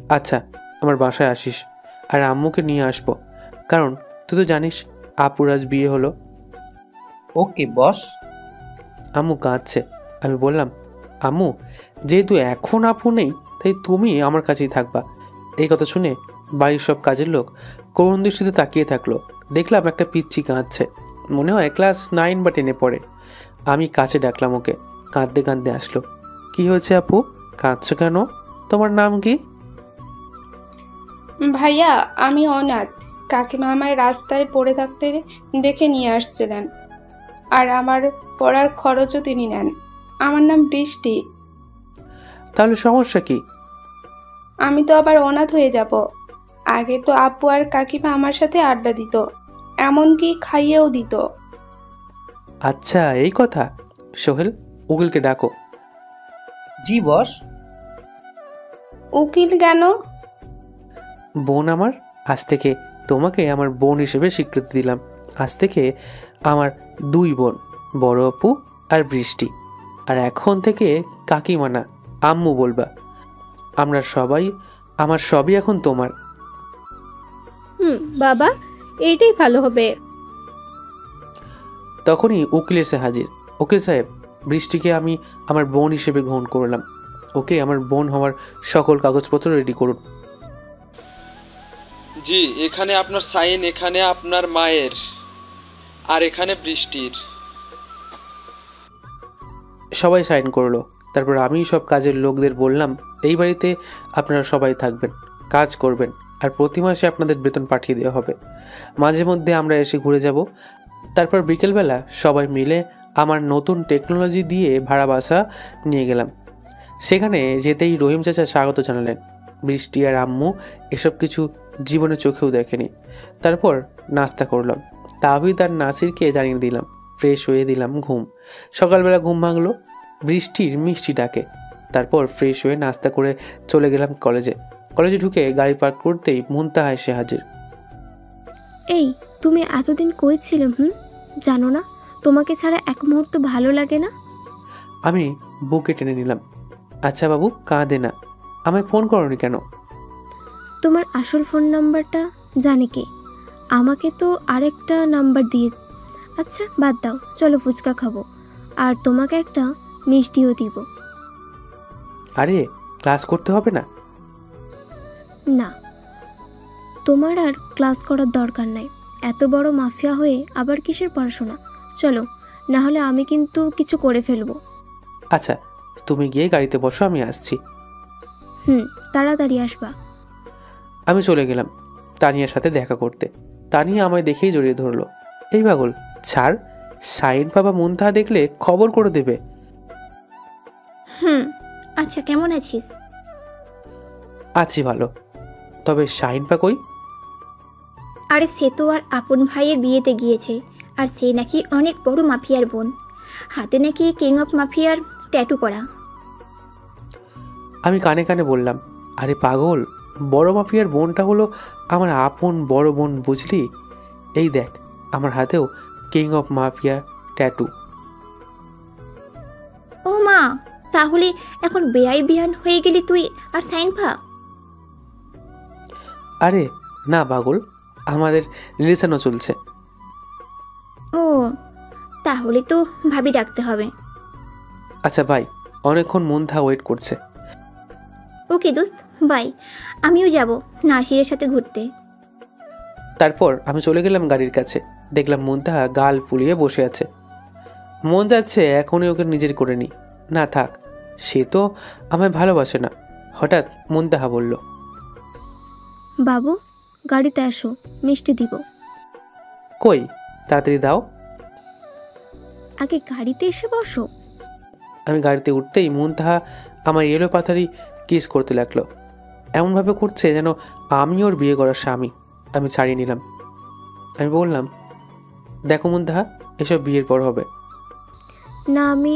আচ্ছা, আমার বাসায় আসিস, আর আম্মুকে নিয়ে আসবো, কারণ তুই তো জানিস আপুর আজ বিয়ে হলো। ওকে বস। আম্মু কাঁদছে। আমি বললাম, আম্মু, যেহেতু এখন আপু নেই, তাই তুমি আমার কাছেই থাকবা। এই কথা শুনে বাড়ির সব কাজের লোক করুণ দৃষ্টিতে তাকিয়ে থাকলো। দেখলাম একটা পিচ্চি কাঁদছে, মনে হয় ক্লাস 9 বা 10-এ পড়ে। আমি কাছে ডাকলাম ওকে, কাঁদতে কাঁদতে আসলো। কি হয়েছে আপু, কাঁদছো কেন? তোমার নাম কি? ভাইয়া, আমি অনাথ। কাকিমা আমায় রাস্তায় পড়ে থাকতে দেখে নিয়ে আসছিলেন, আর আমার পড়ার খরচও তিনি নেন। আমার নাম বৃষ্টি। তাহলে সমস্যা কি? আমি তো আবার অনাথ হয়ে যাব। আগে তো আপু আর কাকিমা আমার সাথে আড্ডা দিত, এমনকি খাইয়েও দিত। আচ্ছা, এই কথা। সোহেল, উকিলকে ডাকো। জি বস। উকিল কেন? বোন আমার, আজ থেকে তোমাকে আমার বোন হিসেবে স্বীকৃতি দিলাম। আজ থেকে আমার 2 বোন, বড় আপু আর বৃষ্টি। আর এখন থেকে কাকিমা না, আম্মু বলবা। আমরা সবাই, আমার সবই এখন তোমার। বাবা, এইটাই ভালো হবে। তখনই উকিল এসে হাজির। ওকে সাহেব, বৃষ্টিকে আমি আমার বোন হিসেবে গ্রহণ করলাম। ওকে আমার বোন হওয়ার সকল কাগজপত্র রেডি করুন। জি, এখানে আপনার সাইন, এখানে আপনার মায়ের, আর এখানে বৃষ্টির। সবাই সাইন করলো। তারপর আমি সব কাজের লোকদের বললাম, এই বাড়িতে আপনারা সবাই থাকবেন, কাজ করবেন, আর প্রতি মাসে আপনাদের বেতন পাঠিয়ে দেওয়া হবে। মাঝে মধ্যে আমরা এসে ঘুরে যাব। তারপর বিকেলবেলা সবাই মিলে আমার নতুন টেকনোলজি দিয়ে ভাড়া বাসা নিয়ে গেলাম। সেখানে যেতেই রহিম চাচা স্বাগত জানালেন। বৃষ্টি আর আম্মু এসব কিছু জীবনে চোখেও দেখেনি। তারপর নাস্তা করলাম, তাবিদ আর নাসিরকে জানিয়ে দিলাম। ফ্রেশ হয়ে দিলাম ঘুম। সকালবেলা ঘুম ভাঙলো বৃষ্টির মিষ্টি ডাকে। তারপর ফ্রেশ হয়ে নাস্তা করে চলে গেলাম কলেজে। কলেজে ঢুকে গাড়ি পার্ক করতেই মুনতাহা এসে হাজির। এই, তুমি এতদিন কই ছিলে? জানো না তোমাকে ছাড়া এক মুহূর্ত ভালো লাগে না? আমি বুকে টেনে নিলাম। আচ্ছা বাবু, কাঁদে না, আমায় ফোন করনি কেন? তোমার আসল ফোন নাম্বারটা জানে কে? আমাকে তো আরেকটা নাম্বার দিয়ে। আচ্ছা বাদ দাও, চলো ফুচকা খাবো, আর তোমাকে একটা মিষ্টিও দিব। আরে, ক্লাস করতে হবে না? না, তোমার আর ক্লাস করার দরকার নাই। এত বড় মাফিয়া হয়ে আবার কিসের পড়াশোনা? চলো, না হলে আমি কিন্তু কিছু করে ফেলবো। আচ্ছা, তুমি গিয়ে গাড়িতে বসো, আমি আসছি। তাড়াতাড়ি আসবা। আমি চলে গেলাম তানিয়ার সাথে দেখা করতে। তানিয়া আমায় দেখেই জড়িয়ে ধরলো। এই পাগল, ছাড়, সাইন বাবা মুনতাহা দেখলে খবর করে দেবে। আচ্ছা, কেমন আছিস? আছি ভালো, তবে শাহিন পা কই? আরে সে তো আর আপন ভাইয়ের বিয়েতে গিয়েছে, আর সে নাকি অনেক বড় মাফিয়ার বোন। হাতে নাকি কিং অফ মাফিয়ার ট্যাটু করা। আমি কানে কানে বললাম, আরে পাগল, বড় মাফিয়ার বোনটা হলো আমার আপন বড় বোন, বুঝলি? এই দেখ, আমার হাতেও কিং অফ মাফিয়া ট্যাটু। ও মা, তাহলে এখন বেয়াই বিয়ান হয়ে গেলি তুই আর সাইনফা? আরে না পাগল, আমাদের রিলেশনও চলছে। ও, তাহলে তো ভাবি ডাকতে হবে। আচ্ছা ভাই, অনেকক্ষণ মুনতাহা ওয়েট করছে। ওকে দোস্ত, বাই। আমিও যাব নাসিরের সাথে ঘুরতে। তারপর আমি চলে গেলাম গাড়ির কাছে। দেখলাম মুনতাহা গাল ফুলিয়ে বসে আছে। মন যাচ্ছে এখনই ওকে নিজের করে নি। না থাক, সে তো আমায় ভালোবাসে না। হঠাৎ মুনতাহা বলল, বাবু, গাড়িতে আসো, মিষ্টি দিব। কই, তাড়াতাড়ি দাও। আগে গাড়িতে এসে বসো। আমি গাড়িতে উঠতেই মুনতাহা আমার এলো পাথারি কিস করতে লাগলো। এমনভাবে করছে যেন আমি ওর বিয়ে করার স্বামী। আমি ছাড়িয়ে নিলাম। আমি বললাম, দেখো মুনতাহা, এসব বিয়ের পর হবে। না, আমি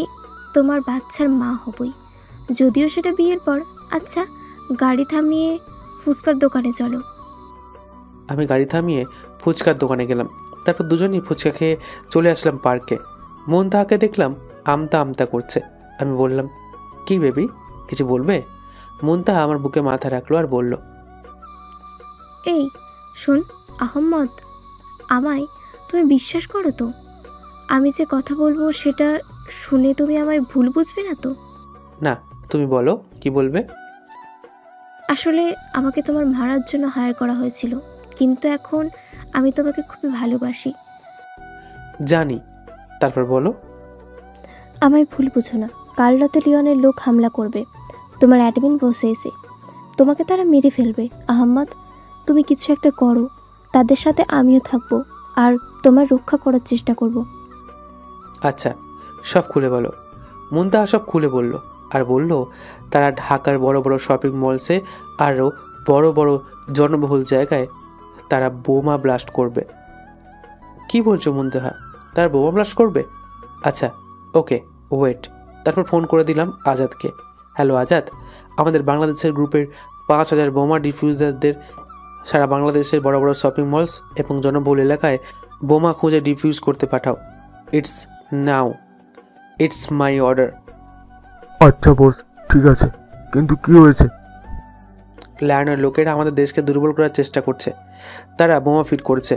তোমার বাচ্চার মা হবই, যদিও সেটা বিয়ের পর। আচ্ছা, গাড়ি থামিয়ে ফুচকার দোকানে চলো। আমি গাড়ি থামিয়ে ফুচকার দোকানে গেলাম। তারপর দুজনেই ফুচকা খেয়ে চলে আসলাম পার্কে। মুনতাহাকে দেখলাম আমতা আমতা করছে। আমি বললাম, কি বেবি, কিছু বলবে? মুনতাহা আমার বুকে মাথা রাখলো আর বলল, এই শোন আহম্মদ, আমায় তুমি বিশ্বাস করো তো? আমি যে কথা বলবো সেটা শুনে তুমি আমায় ভুল বুঝবে না তো? না, তুমি বলো কি বলবে। আসলে আমাকে তোমার মারার জন্য হায়ার করা হয়েছিল, কিন্তু এখন আমি তোমাকে খুবই ভালোবাসি। জানি, তারপর বলো। আমায় ভুল বুঝো না, কাল রাতে লিওনের লোক হামলা করবে তোমার অ্যাডমিন বসে এসে। তোমাকে তারা মেরে ফেলবে। আহম্মদ, তুমি কিছু একটা করো, তাদের সাথে আমিও থাকবো আর তোমার রক্ষা করার চেষ্টা করব। আচ্ছা, সব খুলে বলো। মুনতাহা সব খুলে বলল আর বলল তারা ঢাকার বড় বড় শপিং মলসে আরও বড় বড় জনবহুল জায়গায় তারা বোমা ব্লাস্ট করবে। কি বলছো মুনতাহা, তারা বোমা ব্লাস্ট করবে? আচ্ছা ওকে, ওয়েট। তারপর ফোন করে দিলাম আজাদকে। হ্যালো আজাদ, আমাদের বাংলাদেশের গ্রুপের 5,000 বোমা ডিফিউজারদের সারা বাংলাদেশের বড় বড় শপিং মলস এবং জনবহুল এলাকায় বোমা খুঁজে ডিফিউজ করতে পাঠাও। It's now, it's my order. আচ্ছা বস, ঠিক আছে, কিন্তু কি হয়েছে? লায়নের লোকেরা আমাদের দেশকে দুর্বল করার চেষ্টা করছে, তারা বোমা ফিট করছে।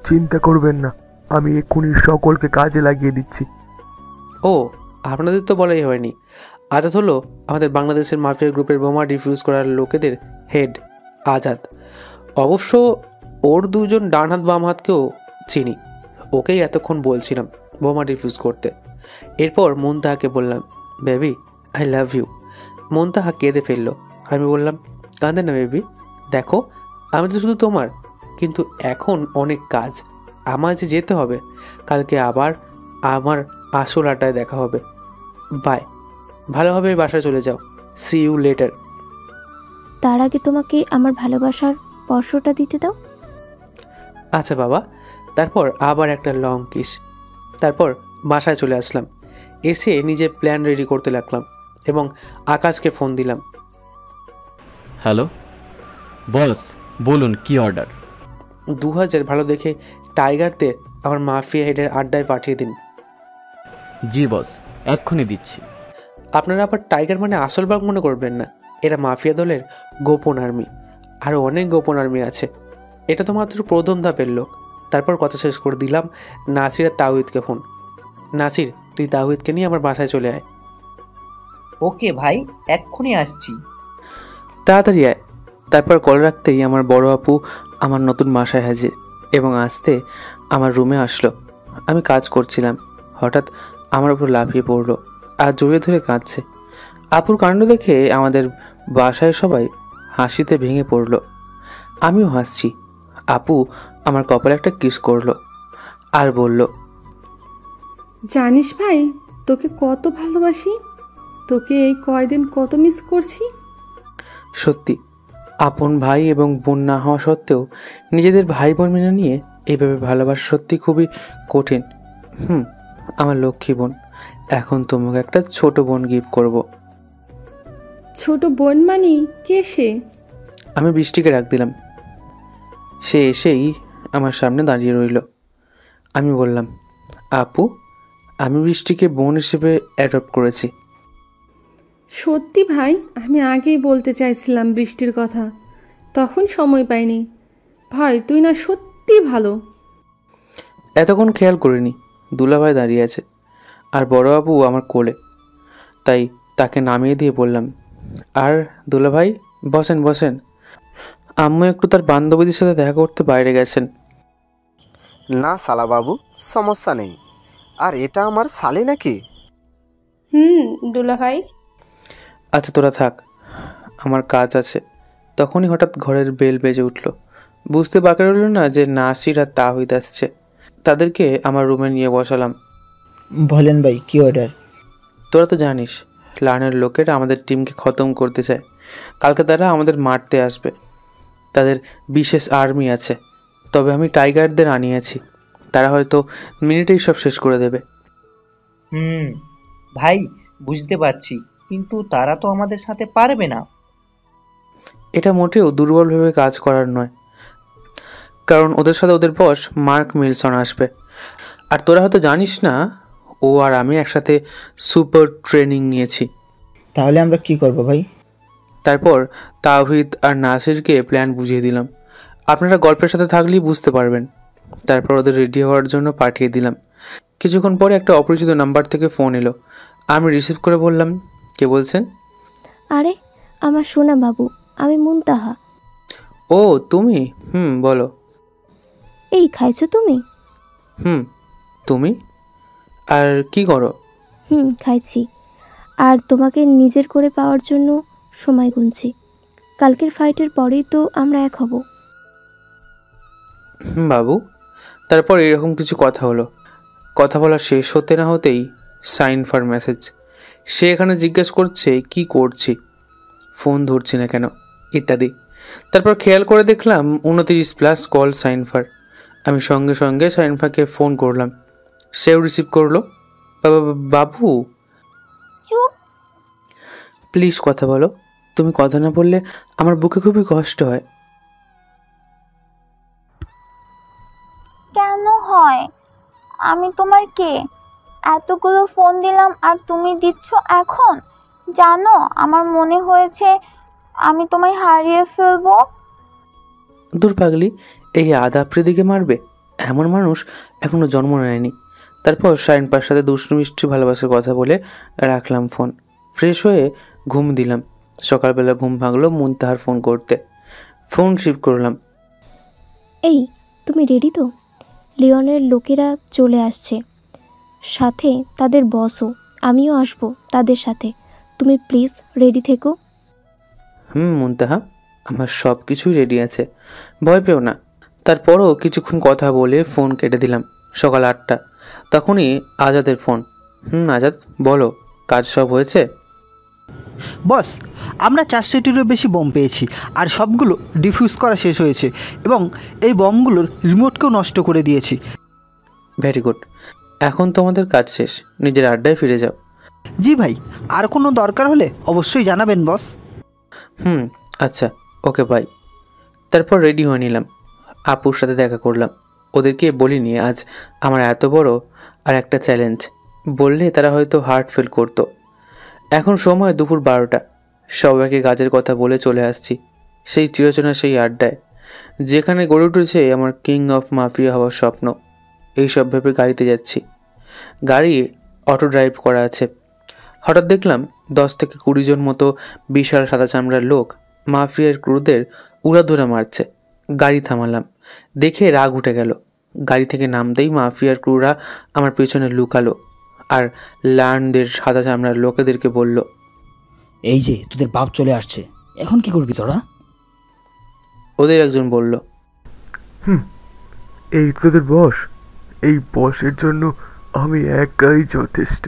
চিন্তা করবেন না, আমি এক্ষুনি সকলকে কাজে লাগিয়ে দিচ্ছি। ও, আপনাদের তো বলাই হয়নি, আজাদ হলো আমাদের বাংলাদেশের মাফিয়া গ্রুপের বোমা ডিফিউজ করার লোকেদের হেড। আজাদ অবশ্য ওর দুজন ডান হাত বাম হাতকেও চিনি, ওকেই এতক্ষণ বলছিলাম বোমা ডিফিউজ করতে। এরপর মুনতাহাকে বললাম, বেবি আই লাভ ইউ। মুনতাহা কেঁদে ফেললো। আমি বললাম, কাঁদে না বেবি, দেখো আমি তো শুধু তোমার, কিন্তু এখন অনেক কাজ, আমার যে যেতে হবে। কালকে আবার আমার আসল আড্ডায় দেখা হবে। বাই, ভালোভাবে বাসায় চলে যাও। See you later. তার আগে তোমাকে আমার ভালোবাসার স্পর্শটা দিতে দাও। আচ্ছা বাবা। তারপর আবার একটা লং কিস। তারপর বাসায় চলে আসলাম। এসে নিজে প্ল্যান রেডি করতে লাগলাম এবং আকাশকে ফোন দিলাম। হ্যালো বস, বলুন কি অর্ডার? 2000 ভালো দেখে টাইগারদের আমার মাফিয়া হেডের আড্ডায় পাঠিয়ে দিন। জি বস, এক্ষুনি দিচ্ছি। আপনারা আবার টাইগার মানে আসল বাঘ মনে করবেন না, এরা মাফিয়া দলের গোপন আর্মি, আরও অনেক গোপন আর্মি আছে। এটা তো মাত্র প্রথম ধাপের লোক। তারপর কথা শেষ করে দিলাম নাসির আর তাওহিদকে ফোন। নাসির, তুই তাওহিদকে নিয়ে আমার বাসায় চলে আয়। ওকে ভাই, এক্ষুনি আসছি। তাড়াতাড়ি আয়। তারপর কল রাখতেই আমার বড় আপু আমার নতুন বাসায় হাজির এবং আসতে আমার রুমে আসলো। আমি কাজ করছিলাম, হঠাৎ আমার উপর লাফিয়ে পড়লো আর জড়িয়ে ধরে কাঁদছে। আপুর কাণ্ড দেখে আমাদের বাসায় সবাই হাসিতে ভেঙে পড়লো। আমিও হাসছি। আপু আমার কপালে একটা কিস করলো আর বলল, জানিস ভাই, তোকে কত ভালোবাসি, তোকে এই কয়দিন কত মিস করছি। সত্যি, আপন ভাই এবং বোন না হওয়া সত্ত্বেও নিজেদের ভাই বোন মেনে নিয়ে এইভাবে ভালোবাসা সত্যি খুবই কঠিন। আমার লক্ষ্মী বোন, এখন তোমাকে একটা ছোট বোন গিফট করব। ছোট বোন মানি কে সে? আমি বৃষ্টিকে ডাক দিলাম। সে এসেই আমার সামনে দাঁড়িয়ে রইল। আমি বললাম, আপু, আমি বৃষ্টিকে বোন হিসেবে অ্যাডপ্ট করেছি। সত্যি ভাই, আমি আগেই বলতে চাইছিলাম বৃষ্টির কথা, তখন সময় পাইনি। ভাই তুই না সত্যি ভালো। এতক্ষণ খেয়াল করিনি দুলাভাই দাঁড়িয়ে আছে আর বড় আপু আমার কোলে, তাই তাকে নামিয়ে দিয়ে বললাম, আর দুলাভাই বসেন বসেন। আম্মু একটু তার বান্ধবীদের সাথে দেখা করতে বাইরে গেছেন। না সালা বাবু, সমস্যা নেই। আর এটা আমার সালে নাকি? দুলা ভাই। আচ্ছা তোরা থাক, আমার কাজ আছে। তখনই হঠাৎ ঘরের বেল বেজে উঠল। বুঝতে বাকি রইল না যে নাসির আর তাহিদ আসছে। তাদেরকে আমার রুমে নিয়ে বসালাম। বলেন ভাই, কি অর্ডার? তোরা তো জানিস লায়নের লোকেরা আমাদের টিমকে খতম করতে চায়। কালকে তারা আমাদের মারতে আসবে। তাদের বিশেষ আর্মি আছে, তবে আমি টাইগারদের আনিয়েছি। তারা হয়তো মিনিটেই সব শেষ করে দেবে। ভাই বুঝতে পারছি, কিন্তু তারা তো আমাদের সাথে পারবে না। এটা মোটেও দুর্বল ভেবে কাজ করার নয়, কারণ ওদের সাথে ওদের বস মার্ক মিলসন আসবে। আর তোরা হয়তো জানিস না, ও আর আমি একসাথে সুপার ট্রেনিং নিয়েছি। তাহলে আমরা কি করব ভাই? তারপর তাওহিদ আর নাসিরকে প্ল্যান বুঝিয়ে দিলাম। আপনারা গল্পের সাথে থাকলেই বুঝতে পারবেন। তারপর ওদের রেডি হওয়ার জন্য পাঠিয়ে দিলাম। কিছুক্ষণ পরে একটা অপরিচিত নাম্বার থেকে ফোন এলো। আমি রিসিভ করে বললাম, কে বলছেন? আরে আমার সোনা বাবু, আমি মুনতাহা। ও তুমি? বলো। এই খাইছো তুমি? তুমি আর কি করো? খাইছি, আর তোমাকে নিজের করে পাওয়ার জন্য সময় গুনছি। কালকের ফাইটের পরেই তো আমরা এক হব। বাবু। তারপর এরকম কিছু কথা হলো। কথা বলা শেষ হতে না হতেই সাইন ফর মেসেজ। সে এখানে জিজ্ঞেস করছে কি করছি, ফোন ধরছি না কেন, ইত্যাদি। তারপর খেয়াল করে দেখলাম 29+ কল সাইন ফর। আমি সঙ্গে সঙ্গে সাইনফাকে ফোন করলাম, সেও রিসিভ করলো। বাবু চুপ, প্লিজ কথা বলো। তুমি কথা না বললে আমার বুকে খুবই কষ্ট হয়। কেন হয়? আমি তোমার কে? এতগুলো ফোন দিলাম আর তুমি দিচ্ছ এখন? জানো, আমার মনে হয়েছে আমি তোমায় হারিয়ে ফেলবো। দূর পাগলি, এই আদাপ্রে দিকে মারবে এমন মানুষ এখনো জন্ম নেয়নি। তারপর সাইনপার সাথে দুষ্টু মিষ্টি ভালোবাসার কথা বলে রাখলাম ফোন। ফ্রেশ হয়ে ঘুম দিলাম। সকালবেলা ঘুম ভাঙলো মুনতাহার ফোন করতে। ফোন রিসিভ করলাম। এই তুমি রেডি তো? লিওনের লোকেরা চলে আসছে, সাথে তাদের বসও। আমিও আসবো তাদের সাথে। তুমি প্লিজ রেডি থেকো। মুনতাহা, আমার সব কিছুই রেডি আছে, ভয় পেও না। তারপরও কিছুক্ষণ কথা বলে ফোন কেটে দিলাম। সকাল 8টা, তখনই আজাদের ফোন। আজাদ বলো, কাজ সব হয়েছে? বস, আমরা 400টিরও বেশি বম পেয়েছি, আর সবগুলো ডিফিউজ করা শেষ হয়েছে, এবং এই বমগুলোর রিমোটকেও নষ্ট করে দিয়েছি। ভেরি গুড, এখন তোমাদের কাজ শেষ, নিজের আড্ডায় ফিরে যাও। জি ভাই, আর কোনো দরকার হলে অবশ্যই জানাবেন বস। আচ্ছা, ওকে বাই। তারপর রেডি হয়ে নিলাম। আপুর সাথে দেখা করলাম। ওদেরকে বলিনি আজ আমার এত বড় আর একটা চ্যালেঞ্জ। বললে তারা হয়তো হার্ট ফেল করতো। এখন সময় দুপুর 12টা। সবাইকে কাজের কথা বলে চলে আসছি সেই চিরচেনা সেই আড্ডায়, যেখানে গড়ে উঠেছে আমার কিং অফ মাফিয়া হওয়ার স্বপ্ন। এইসব ভেবে গাড়িতে যাচ্ছি। গাড়ি অটো ড্রাইভ করা আছে। হঠাৎ দেখলাম 10 থেকে 20 জন মতো বিশাল সাদা চামড়ার লোক মাফিয়ার ক্রুদের উড়াধুরা মারছে। গাড়ি থামালাম, দেখে রাগ উঠে গেল। গাড়ি থেকে নামতেই মাফিয়ার ক্রুরা আমার পেছনে লুকালো আর লার্নদের সাদা চামড়ার লোকেদেরকে বলল, এই যে তোদের বাপ চলে আসছে, এখন কি করবি তোরা? ওদের একজন বলল, এই তোদের বস? এই বসের জন্য আমি একাই যথেষ্ট।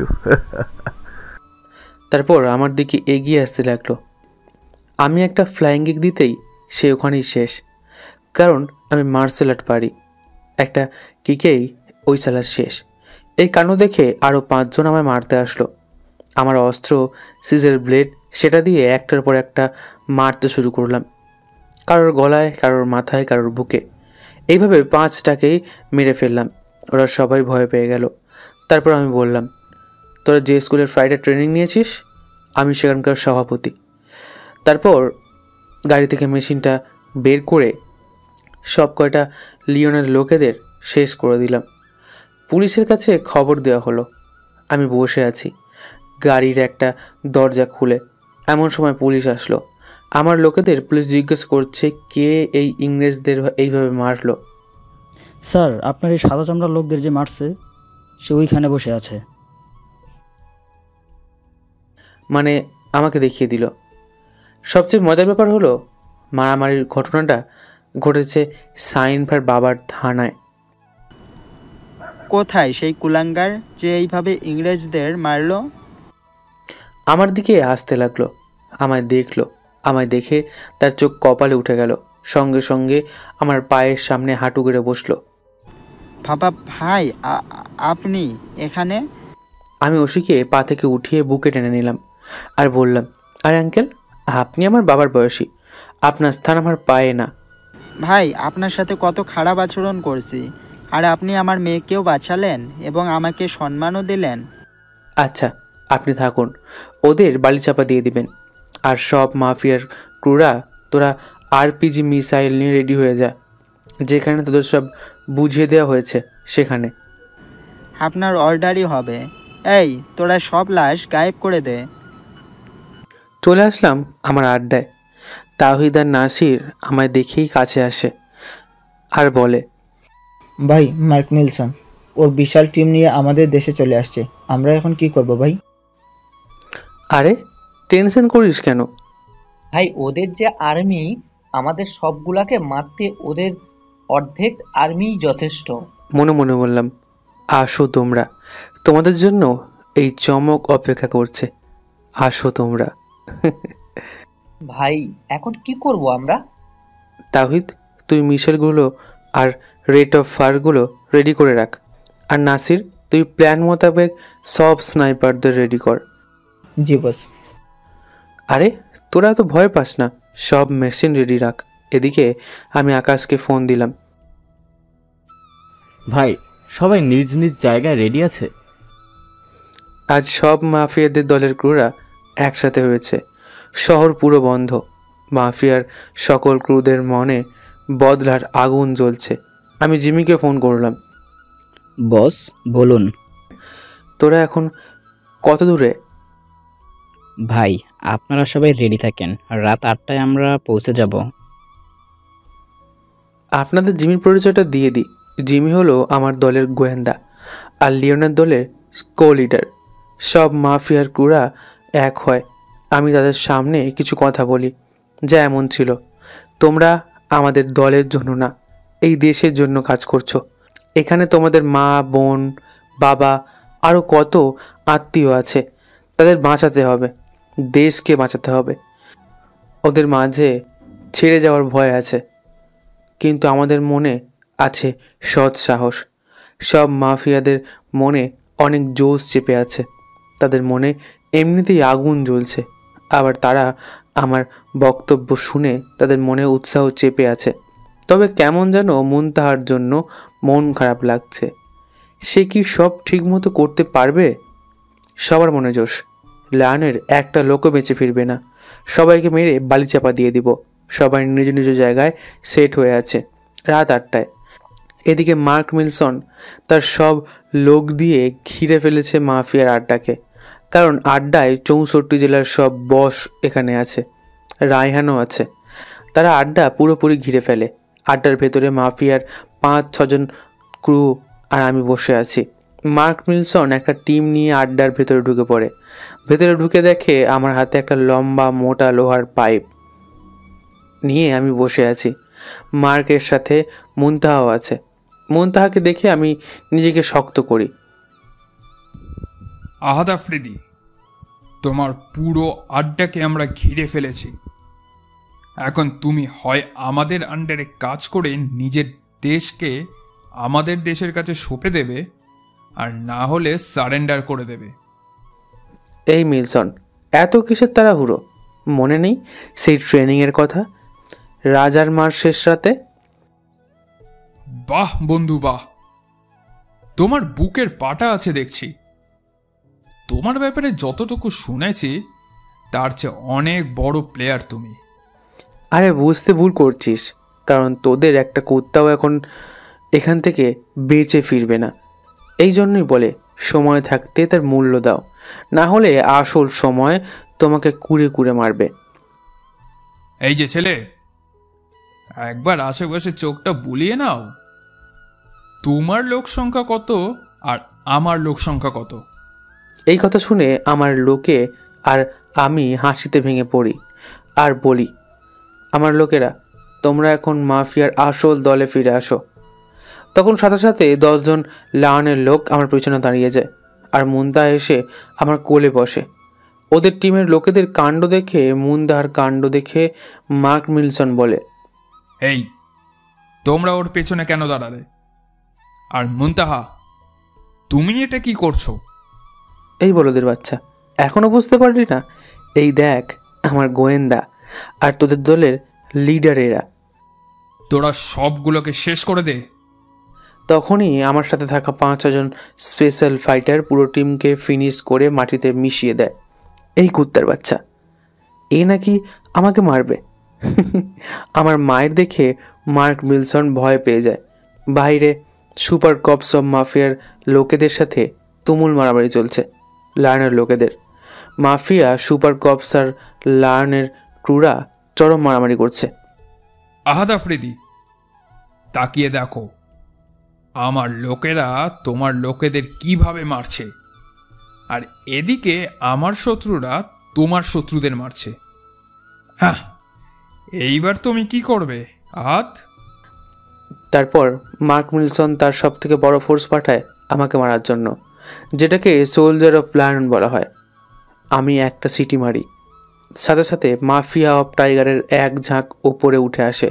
তারপর আমার দিকে এগিয়ে আসতে লাগলো। আমি একটা ফ্লাইং কিক দিতেই সে ওখানেই শেষ, কারণ আমি মার্শাল আর্ট পারি। একটা কিকেই ওই সালার শেষ। এই কাণ্ড দেখে আরও 5 জন আমায় মারতে আসলো। আমার অস্ত্র সিজার ব্লেড, সেটা দিয়ে একটার পর একটা মারতে শুরু করলাম। কারোর গলায়, কারোর মাথায়, কারোর বুকে। এইভাবে 5টাকেই মেরে ফেললাম। ওরা সবাই ভয় পেয়ে গেল। তারপর আমি বললাম, তোরা যে স্কুলের ফ্রাইডে ট্রেনিং নিয়েছিস, আমি সেখানকার সভাপতি। তারপর গাড়ি থেকে মেশিনটা বের করে সব কয়টা লিওনের লোকেদের শেষ করে দিলাম। পুলিশের কাছে খবর দেওয়া হলো। আমি বসে আছি গাড়ির একটা দরজা খুলে। এমন সময় পুলিশ আসলো। আমার লোকেদের পুলিশ জিজ্ঞেস করছে কে এই ইংরেজদের এইভাবে মারলো। স্যার, আপনার এই সাদা চামড়ার লোকদের যে মারছে সে ওইখানে বসে আছে। মানে আমাকে দেখিয়ে দিল। সবচেয়ে মজার ব্যাপার হলো মারামারির ঘটনাটা ঘটেছে সাইনফার বাবার থানায়। কোথায় সেই কুলাঙ্গার যে এইভাবে ইংরেজদের মারলো? আমার দিকে আসতে লাগলো, আমায় দেখলো। আমায় দেখে তার চোখ কপালে উঠে গেল। সঙ্গে সঙ্গে আমার পায়ের সামনে হাঁটু গেড়ে বসলো। ভাই, আপনি এখানে? আমি ওশিকে পা থেকে উঠিয়ে বুকে টেনে নিলাম আর বললাম, আরে আঙ্কেল, আপনি আমার বাবার বয়সী, আপনার স্থান আমার পায়ে না। ভাই, আপনার সাথে কত খারাপ আচরণ করছি, আর আপনি আমার মেয়েকেও বাঁচালেন এবং আমাকে সম্মানও দিলেন। আচ্ছা, আপনি থাকুন, ওদের বালিচাপা দিয়ে দিবেন। আর সব মাফিয়ার ক্রুরা তোরা আরপিজি মিসাইল নিয়ে রেডি হয়ে যা, যেখানে তোদের সব বুঝিয়ে দেওয়া হয়েছে সেখানে। আপনার অর্ডারই হবে। এই তোরা সব লাশ গায়েব করে দে। চলে আসলাম আমার আড্ডায়। তাওহিদ আর নাসির আমায় দেখেই কাছে আসে আর বলে, ভাই মার্ক মিলসন ওর বিশাল টিম নিয়ে আমাদের দেশে চলে আসছে, আমরা এখন কি করব ভাই? আরে টেনশন করিস কেন ভাই, ওদের যে আর্মি, আমাদের সবগুলাকে মারতে ওদের অর্ধেক আর্মিই যথেষ্ট। মনে মনে বললাম, আসো তোমরা, তোমাদের জন্য এই চমক অপেক্ষা করছে, আসো তোমরা। ভাই এখন কি করব আমরা? তাওহিদ, তুই মিসাইলগুলো আর রেট অফ ফায়ারগুলো রেডি করে রাখ। আর নাসির, তুই প্ল্যান মোতাবেক সব স্নাইপারদের রেডি কর। জি বস। আরে তোরা তো ভয় পাস না, সব মেশিন রেডি রাখ। এদিকে আমি আকাশকে ফোন দিলাম। ভাই সবাই নিজ নিজ জায়গায় রেডি আছে? আজ সব মাফিয়াদের দলের ক্রুরা একসাথে হয়েছে। শহর পুরো বন্ধ। মাফিয়ার সকল ক্রুদের মনে বদলার আগুন জ্বলছে। আমি জিমিকে ফোন করলাম। বস বলুন। তোরা এখন কত দূরে? ভাই আপনারা সবাই রেডি থাকেন, রাত 8টায় আমরা পৌঁছে যাব। আপনাদের জিমির পরিচয়টা দিয়ে দিই। জিমি হলো আমার দলের গোয়েন্দা আর লিওনের দলের কো লিডার। সব মাফিয়ার ক্রুরা এক হয়। আমি তাদের সামনে কিছু কথা বলি, যা এমন ছিল, তোমরা আমাদের দলের জন্য না, এই দেশের জন্য কাজ করছো। এখানে তোমাদের মা, বোন, বাবা, আরও কত আত্মীয় আছে, তাদের বাঁচাতে হবে, দেশকে বাঁচাতে হবে। ওদের মাঝে ছেড়ে যাওয়ার ভয় আছে, কিন্তু আমাদের মনে আছে সৎ সাহস। সব মাফিয়াদের মনে অনেক জোশ চেপে আছে, তাদের মনে এমনিতেই আগুন জ্বলছে, আবার তারা আমার বক্তব্য শুনে তাদের মনে উৎসাহ চেপে আছে। তবে কেমন যেন মুনতাহার জন্য মন খারাপ লাগছে। সে কি সব ঠিকমতো করতে পারবে? সবার মনে জোশ, লায়নের একটা লোকও বেঁচে ফিরবে না, সবাইকে মেরে বালিচাপা দিয়ে দিব। সবাই নিজ নিজ জায়গায় সেট হয়ে আছে। রাত 8টায় এদিকে মার্ক মিলসন তার সব লোক দিয়ে ঘিরে ফেলেছে মাফিয়ার আড্ডাকে, কারণ আড্ডায় 64 জেলার সব বস এখানে আছে, রায়হানও আছে। তারা আড্ডা পুরোপুরি ঘিরে ফেলে। আড্ডার ভেতরে মাফিয়ার 5-6 জন ক্রু আর আমি বসে আছি। মার্ক মিলসন একটা টিম নিয়ে আড্ডার ভেতরে ঢুকে পড়ে। ভেতরে ঢুকে দেখে আমার হাতে একটা লম্বা মোটা লোহার পাইপ নিয়ে আমি বসে আছি। মার্কের সাথে মুনতাহাও আছে। মুনতাহাকে দেখে আমি নিজেকে শক্ত করি। আহাদ আফ্রিদি, তোমার পুরো আড্ডাকে আমরা ঘিরে ফেলেছি। এখন তুমি হয় আমাদের আন্ডারে কাজ করে নিজের দেশকে আমাদের দেশের কাছে সঁপে দেবে, আর না হলে সারেন্ডার করে দেবে। এই মিলসন, এত কিসের তাড়াহুড়ো? মনে নেই সেই ট্রেনিংয়ের কথা, রাজার মার শেষ রাতে? বাহ বন্ধু বাহ, তোমার বুকের পাটা আছে দেখছি। তোমার ব্যাপারে যতটুকু শুনেছি তার চেয়ে অনেক বড় প্লেয়ার তুমি। আরে বুঝতে ভুল করছিস, কারণ তোদের একটা কুত্তাও এখন এখান থেকে বেঁচে ফিরবে না। এই জন্যই বলে সময় থাকতে তার মূল্য দাও, না হলে আসল সময় তোমাকে কুড়ে কুড়ে মারবে। এই যে ছেলে, একবার আশেপাশে চোখটা বুলিয়ে নাও। তোমার লোক সংখ্যা কত আর আমার লোক সংখ্যা কত? এই কথা শুনে আমার লোকে আর আমি হাসিতে ভেঙে পড়ি আর বলি, আমার লোকেরা, তোমরা এখন মাফিয়ার আসল দলে ফিরে আসো। তখন সাথে সাথে 10 জন লায়নের লোক আমার পেছনে দাঁড়িয়ে যায় আর মুনতাহা এসে আমার কোলে বসে। ওদের টিমের লোকেদের কাণ্ড দেখে, মুনতাহার কাণ্ড দেখে মার্ক মিলসন বলে, এই তোমরা ওর পেছনে কেন দাঁড়ালে? আর মুনতাহা, তুমি এটা কি করছো? এই বলদের বাচ্চা, এখনো বুঝতে পারলি না? এই দেখ আমার গোয়েন্দা আর তোদের দলের লিডারেরা। তোরা সবগুলোকে শেষ করে দে। তখনই আমার সাথে থাকা 5-6 জন স্পেশাল ফাইটার পুরো টিমকে ফিনিশ করে মাটিতে মিশিয়ে দেয়। এই কুত্তার বাচ্চা, এ নাকি আমাকে মারবে। আমার মায়ের দেখে মার্ক মিলসন ভয় পেয়ে যায়। বাইরে সুপার কপস অফ মাফিয়ার লোকেদের সাথে তুমুল মারামারি চলছে। লায়নের লোকেদের, মাফিয়া, সুপার কপস আর লায়নের ক্রুরা চরম মারামারি করছে। আহাদ আফ্রিদি, তাকিয়ে দেখো আমার লোকেরা তোমার লোকেদের কিভাবে মারছে, আর এদিকে আমার শত্রুরা তোমার শত্রুদের মারছে। হ্যাঁ, এইবার তুমি কি করবে আহাদ? তারপর মার্ক মিলসন তার সব থেকে বড় ফোর্স পাঠায় আমাকে মারার জন্য, যেটাকে সোলজার অফ লায়ন বলা হয়। আমি একটা সিটি মারি, সাথে সাথে মাফিয়া অফ টাইগারের এক ঝাঁক ওপরে উঠে আসে।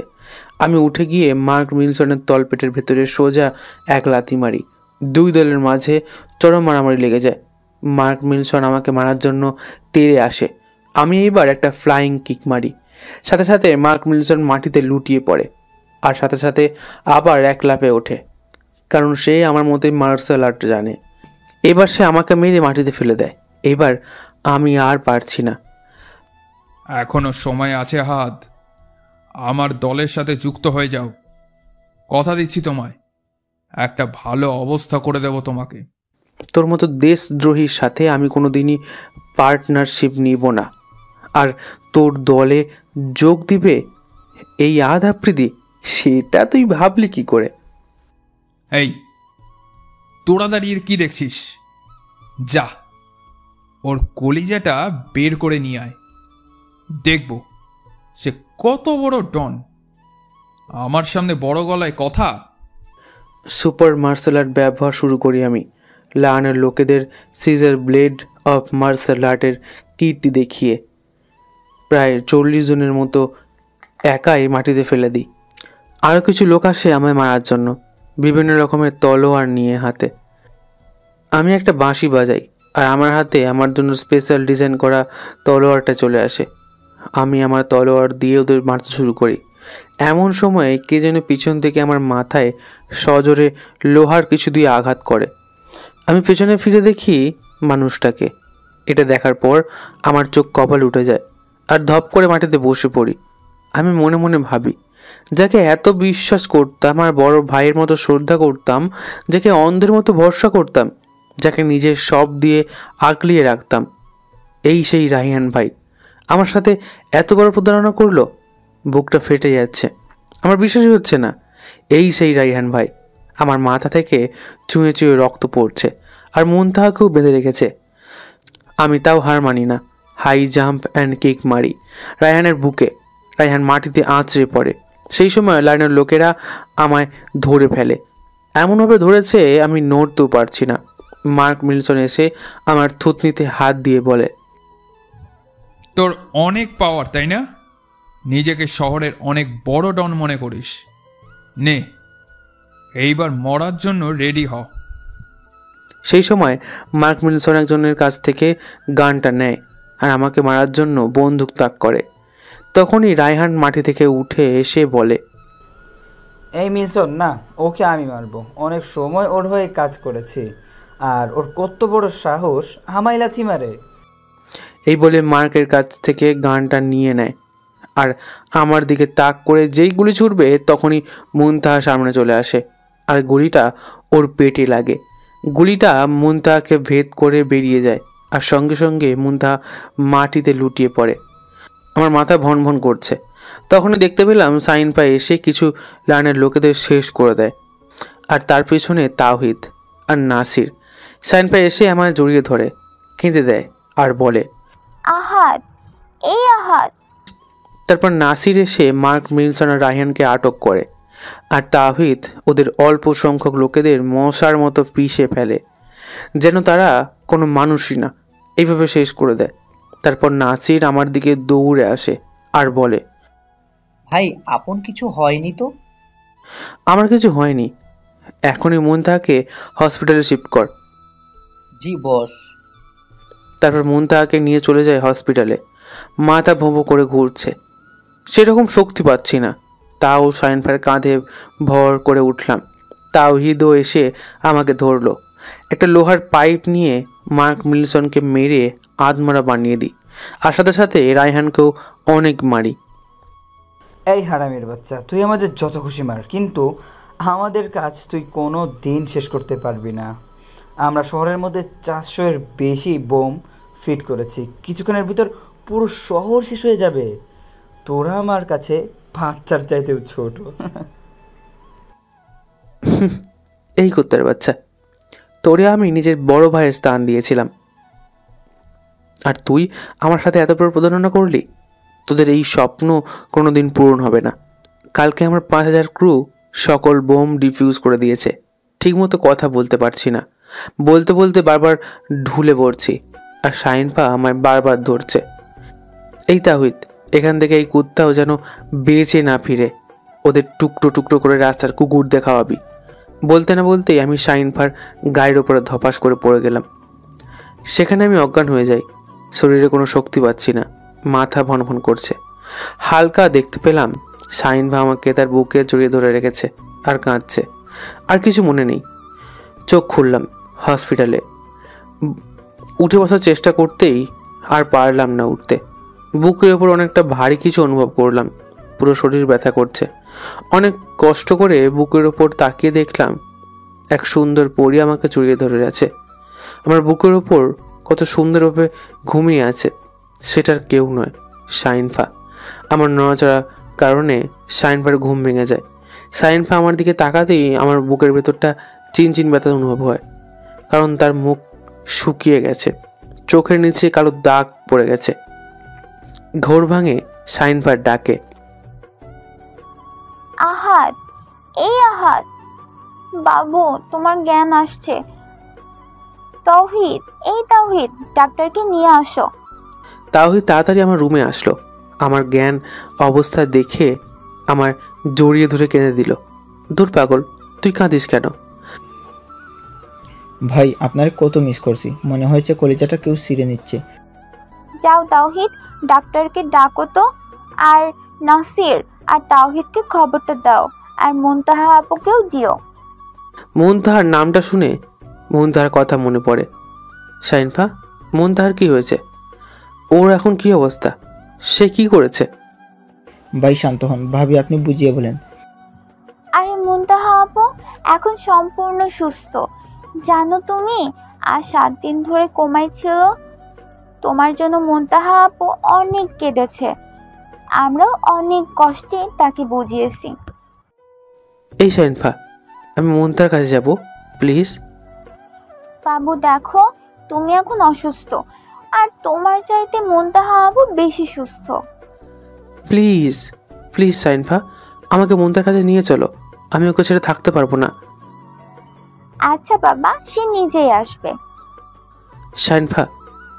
আমি উঠে গিয়ে মার্ক মিলসনের তলপেটের ভেতরে সোজা এক লাথি মারি। দুই দলের মাঝে চরম মারামারি লেগে যায়। মার্ক মিলসন আমাকে মারার জন্য তেড়ে আসে। আমি এইবার একটা ফ্লাইং কিক মারি, সাথে সাথে মার্ক মিলসন মাটিতে লুটিয়ে পড়ে, আর সাথে সাথে আবার এক লাফে ওঠে, কারণ সে আমার মতোই মার্শাল আর্ট জানে। এবার সে আমাকে মেরে মাটিতে ফেলে দেয়। এবার আমি আর পারছি না। এখনো সময় আছে আহাদ, আমার দলের সাথে যুক্ত হয়ে যাও। কথা দিচ্ছি তোমায়, একটা ভালো অবস্থা করে দেব তোমাকে। তোর মতো দেশদ্রোহীর সাথে আমি কোনোদিনই পার্টনারশিপ নিব না। আর তোর দলে যোগ দিবে এই আহাদ আফ্রিদি, সেটা তুই ভাবলি কি করে? এই, তোরা দাঁড়িয়ে কি দেখছিস? যা, ওর কলিজাটা বের করে নিয়ে আয়, দেখব সে কত বড় ডন। আমার সামনে বড় গলায় কথা। সুপার মার্শাল আর্ট ব্যবহার শুরু করি আমি। লায়নের লোকেদের সিজার ব্লেড অফ মার্শাল আর্টের কীর্তি দেখিয়ে প্রায় 40 জনের মতো একাই মাটিতে ফেলে দিই। আরও কিছু লোক আসে আমায় মারার জন্য, বিভিন্ন রকমের তলোয়ার নিয়ে হাতে। আমি একটা বাঁশি বাজাই, আর আমার হাতে আমার জন্য স্পেশাল ডিজাইন করা তলোয়ারটা চলে আসে। আমি আমার তলোয়ার দিয়ে ওদের মারতে শুরু করি। এমন সময়ে কে যেন পিছন থেকে আমার মাথায় সজোরে লোহার কিছু দিয়ে আঘাত করে। আমি পেছনে ফিরে দেখি মানুষটাকে। এটা দেখার পর আমার চোখ কপাল উঠে যায়, আর ধপ করে মাটিতে বসে পড়ি। আমি মনে মনে ভাবি, যাকে এত বিশ্বাস করতাম আর বড় ভাইয়ের মতো শ্রদ্ধা করতাম, যাকে অন্ধের মতো ভরসা করতাম, যাকে নিজের সব দিয়ে আগলিয়ে রাখতাম, এই সেই রায়হান ভাই আমার সাথে এত বড় প্রতারণা করলো। বুকটা ফেটে যাচ্ছে, আমার বিশ্বাসই হচ্ছে না। এই সেই রায়হান ভাই। আমার মাথা থেকে চুঁয়ে চুঁয়ে রক্ত পড়ছে, আর মন তাহাকেও বেঁধে রেখেছে। আমি তাও হার মানি না। হাই জাম্প অ্যান্ড কিক মারি রায়হানের বুকে। রায়হান মাটিতে আঁচড়ে পড়ে। সেই সময় লাইনের লোকেরা আমায় ধরে ফেলে, এমনভাবে ধরেছে আমি নড়তেও পারছি না। মার্ক মিলসন এসে আমার থুতনিতে হাত দিয়ে বলে, তোর অনেক পাওয়ার, তাই না? নিজেকে শহরের অনেক বড় ডন মনে করিস। নে, এইবার মরার জন্য রেডি হ। সেই সময় মার্ক মিলসন একজনের কাছ থেকে গানটা নেয় আর আমাকে মারার জন্য বন্দুক তাক করে। তখনই রায়হান মাটি থেকে উঠে এসে বলে, এই মিলসন না, ওকে আমি মারবো। অনেক সময় ওর হয়ে কাজ করেছি, আর ওর কত বড় সাহস আমায় লাথি মারে। এই বলে মার্কের কাছ থেকে গানটা নিয়ে নেয়, আর আমার দিকে তাক করে যেই গুলি ছুটবে তখনই মুনতাহা সামনে চলে আসে, আর গুলিটা ওর পেটে লাগে। গুলিটা মুনতাহাকে ভেদ করে বেরিয়ে যায়, আর সঙ্গে সঙ্গে মুনতাহা মাটিতে লুটিয়ে পড়ে। আমার মাথা ভন ভন করছে। তখনই দেখতে পেলাম সাইন পাই এসে কিছু লাইনের লোকেদের শেষ করে দেয়, আর তার পেছনে তাওহিদ আর নাসির। সাইন পাই এসে আমায় জড়িয়ে ধরে কেঁদে দেয় আর বলে, আহাদ, এই আহাদ। তারপর নাসির এসে মার্ক মিলসন আর রায়হানকে আটক করে, আর তাওহিদ ওদের অল্প সংখ্যক লোকেদের মশার মতো পিষে ফেলে, যেন তারা কোনো মানুষই না, এইভাবে শেষ করে দেয়। তারপর নাসির আমার দিকে দৌড়ে আসে আর বলে, ভাই আপন কিছু হয়নি তো? আমার কিছু হয়নি, এখনই মুনতাহাকে হসপিটালে শিফট কর। জি বস। তারপর মুনতাহাকে নিয়ে চলে যায় হসপিটালে। মাথা ভোঁ করে ঘুরছে, সেরকম শক্তি পাচ্ছি না। তাও সাইনফার কাঁধে ভর করে উঠলাম। তাওহিদও এসে আমাকে ধরলো। একটা লোহার পাইপ নিয়ে মার্ক মিলসনকে মেরে আধমরা বানিয়ে দিই। আর সাথে সাথে রায়হানকেও অনেক মারি। এই হারামির বাচ্চা, তুই আমাদের যত খুশি মার, কিন্তু আমাদের কাজ তুই কোনো দিন শেষ করতে পারবি না। আমরা শহরের মধ্যে 400-এর বেশি বোম ফিট করেছি, কিছুক্ষণের ভিতর পুরো শহর শেষ হয়ে যাবে। তোরা আমার কাছে বাচ্চার চাইতেও ছোট। এই কুত্তার বাচ্চা, তোরে আমি নিজের বড় ভাইয়ের স্থান দিয়েছিলাম, আর তুই আমার সাথে এত বড় প্রতারণা করলি। তোদের এই স্বপ্ন কোনো দিন পূরণ হবে না। কালকে আমার 5000 ক্রু সকল বোম ডিফিউজ করে দিয়েছে। ঠিকমতো কথা বলতে পারছি না, বলতে বলতে বারবার ঢুলে পড়ছি, আর শাইনপা আমায় বারবার ধরছে। এই তাহিদ, এখান থেকে এই কুত্তাও যেন বেঁচে না ফিরে, ওদের টুকরো টুকরো করে রাস্তার কুকুর দেখাওয়াবি। বলতে না বলতেই আমি শাইনপার গায়ের ওপরে ধপাস করে পড়ে গেলাম। সেখানে আমি অজ্ঞান হয়ে যাই, শরীরে কোনো শক্তি পাচ্ছি না, মাথা ভনভন করছে। হালকা দেখতে পেলাম শাইনভা আমাকে তার বুকে জড়িয়ে ধরে রেখেছে আর কাঁদছে। আর কিছু মনে নেই। চোখ খুললাম হসপিটালে। উঠে বসার চেষ্টা করতেই আর পারলাম না উঠতে। বুকের ওপর অনেকটা ভারী কিছু অনুভব করলাম, পুরো শরীর ব্যথা করছে। অনেক কষ্ট করে বুকের ওপর তাকিয়ে দেখলাম এক সুন্দর পরী আমাকে জড়িয়ে ধরে আছে। আমার বুকের ওপর কত সুন্দরভাবে ঘুমিয়ে আছে, সেটার কেউ নয়, শাইনফা। আমার নড়াচড়া কারণে শাইনফার ঘুম ভেঙে যায়। শাইনফা আমার দিকে তাকাতেই আমার বুকের ভেতরটা চিনচিন ব্যথা অনুভব হয়, কারণ তার মুখ শুকিয়ে গেছে, চোখের নিচে কালো দাগ পড়ে গেছে। ঘোর ভাঙে শাইনফার ডাকে, আহাদ, এই আহাদ বাবু, তোমার জ্ঞান আসছে। তাওহিদ, এই তাওহিদ, ডাক্তারকে নিয়ে আসো। তাওহিদ তাড়াতাড়ি আমার রুমে আসলো। আমার জ্ঞান অবস্থা দেখে আমার জড়িয়ে ধরে কেঁদে দিল। দূর পাগল, তুই কাঁদিস কেন? ভাই, আপনার কত মিস করছি, মনে হয়েছে কলিজাটা কেউ ছিঁড়ে নিচ্ছে। যাও তাওহিদ, ডাক্তারকে ডাকো তো, আর নাসির আর তাওহিদকে খবরটা দাও, আর মুনতাহা আপুকেও দিও। মুনতাহার নামটা শুনে মুনতাহার কথা মনে পড়ে। শাইনফা, মুনতাহার কি হয়েছে? ওর এখন কি অবস্থা? সে কি করেছে? ভাই শান্ত হন, ভাবি আপনি বুঝিয়ে বলেন। আরে মুনতাহা আপু এখন সম্পূর্ণ সুস্থ। জানো তুমি, আর 7 দিন ধরে কোমায় ছিল। তোমার জন্য মুনতাহা আপু অনেক কেঁদেছে, আমরাও অনেক কষ্টে তাকে বুঝিয়েছি। এই শাইনফা, আমি মুনতাহার কাছে যাব, প্লিজ। বাবু দেখো, তুমি এখন অসুস্থ, আর তোমার চাইতে মুনতাহা আপু বেশি সুস্থ। প্লিজ প্লিজ শাইনফা, আমাকে মুনতাহার কাছে নিয়ে চলো, আমি ওকে ছেড়ে থাকতে পারবো না। আচ্ছা বাবা, সে নিজেই আসবে। শাইনফা,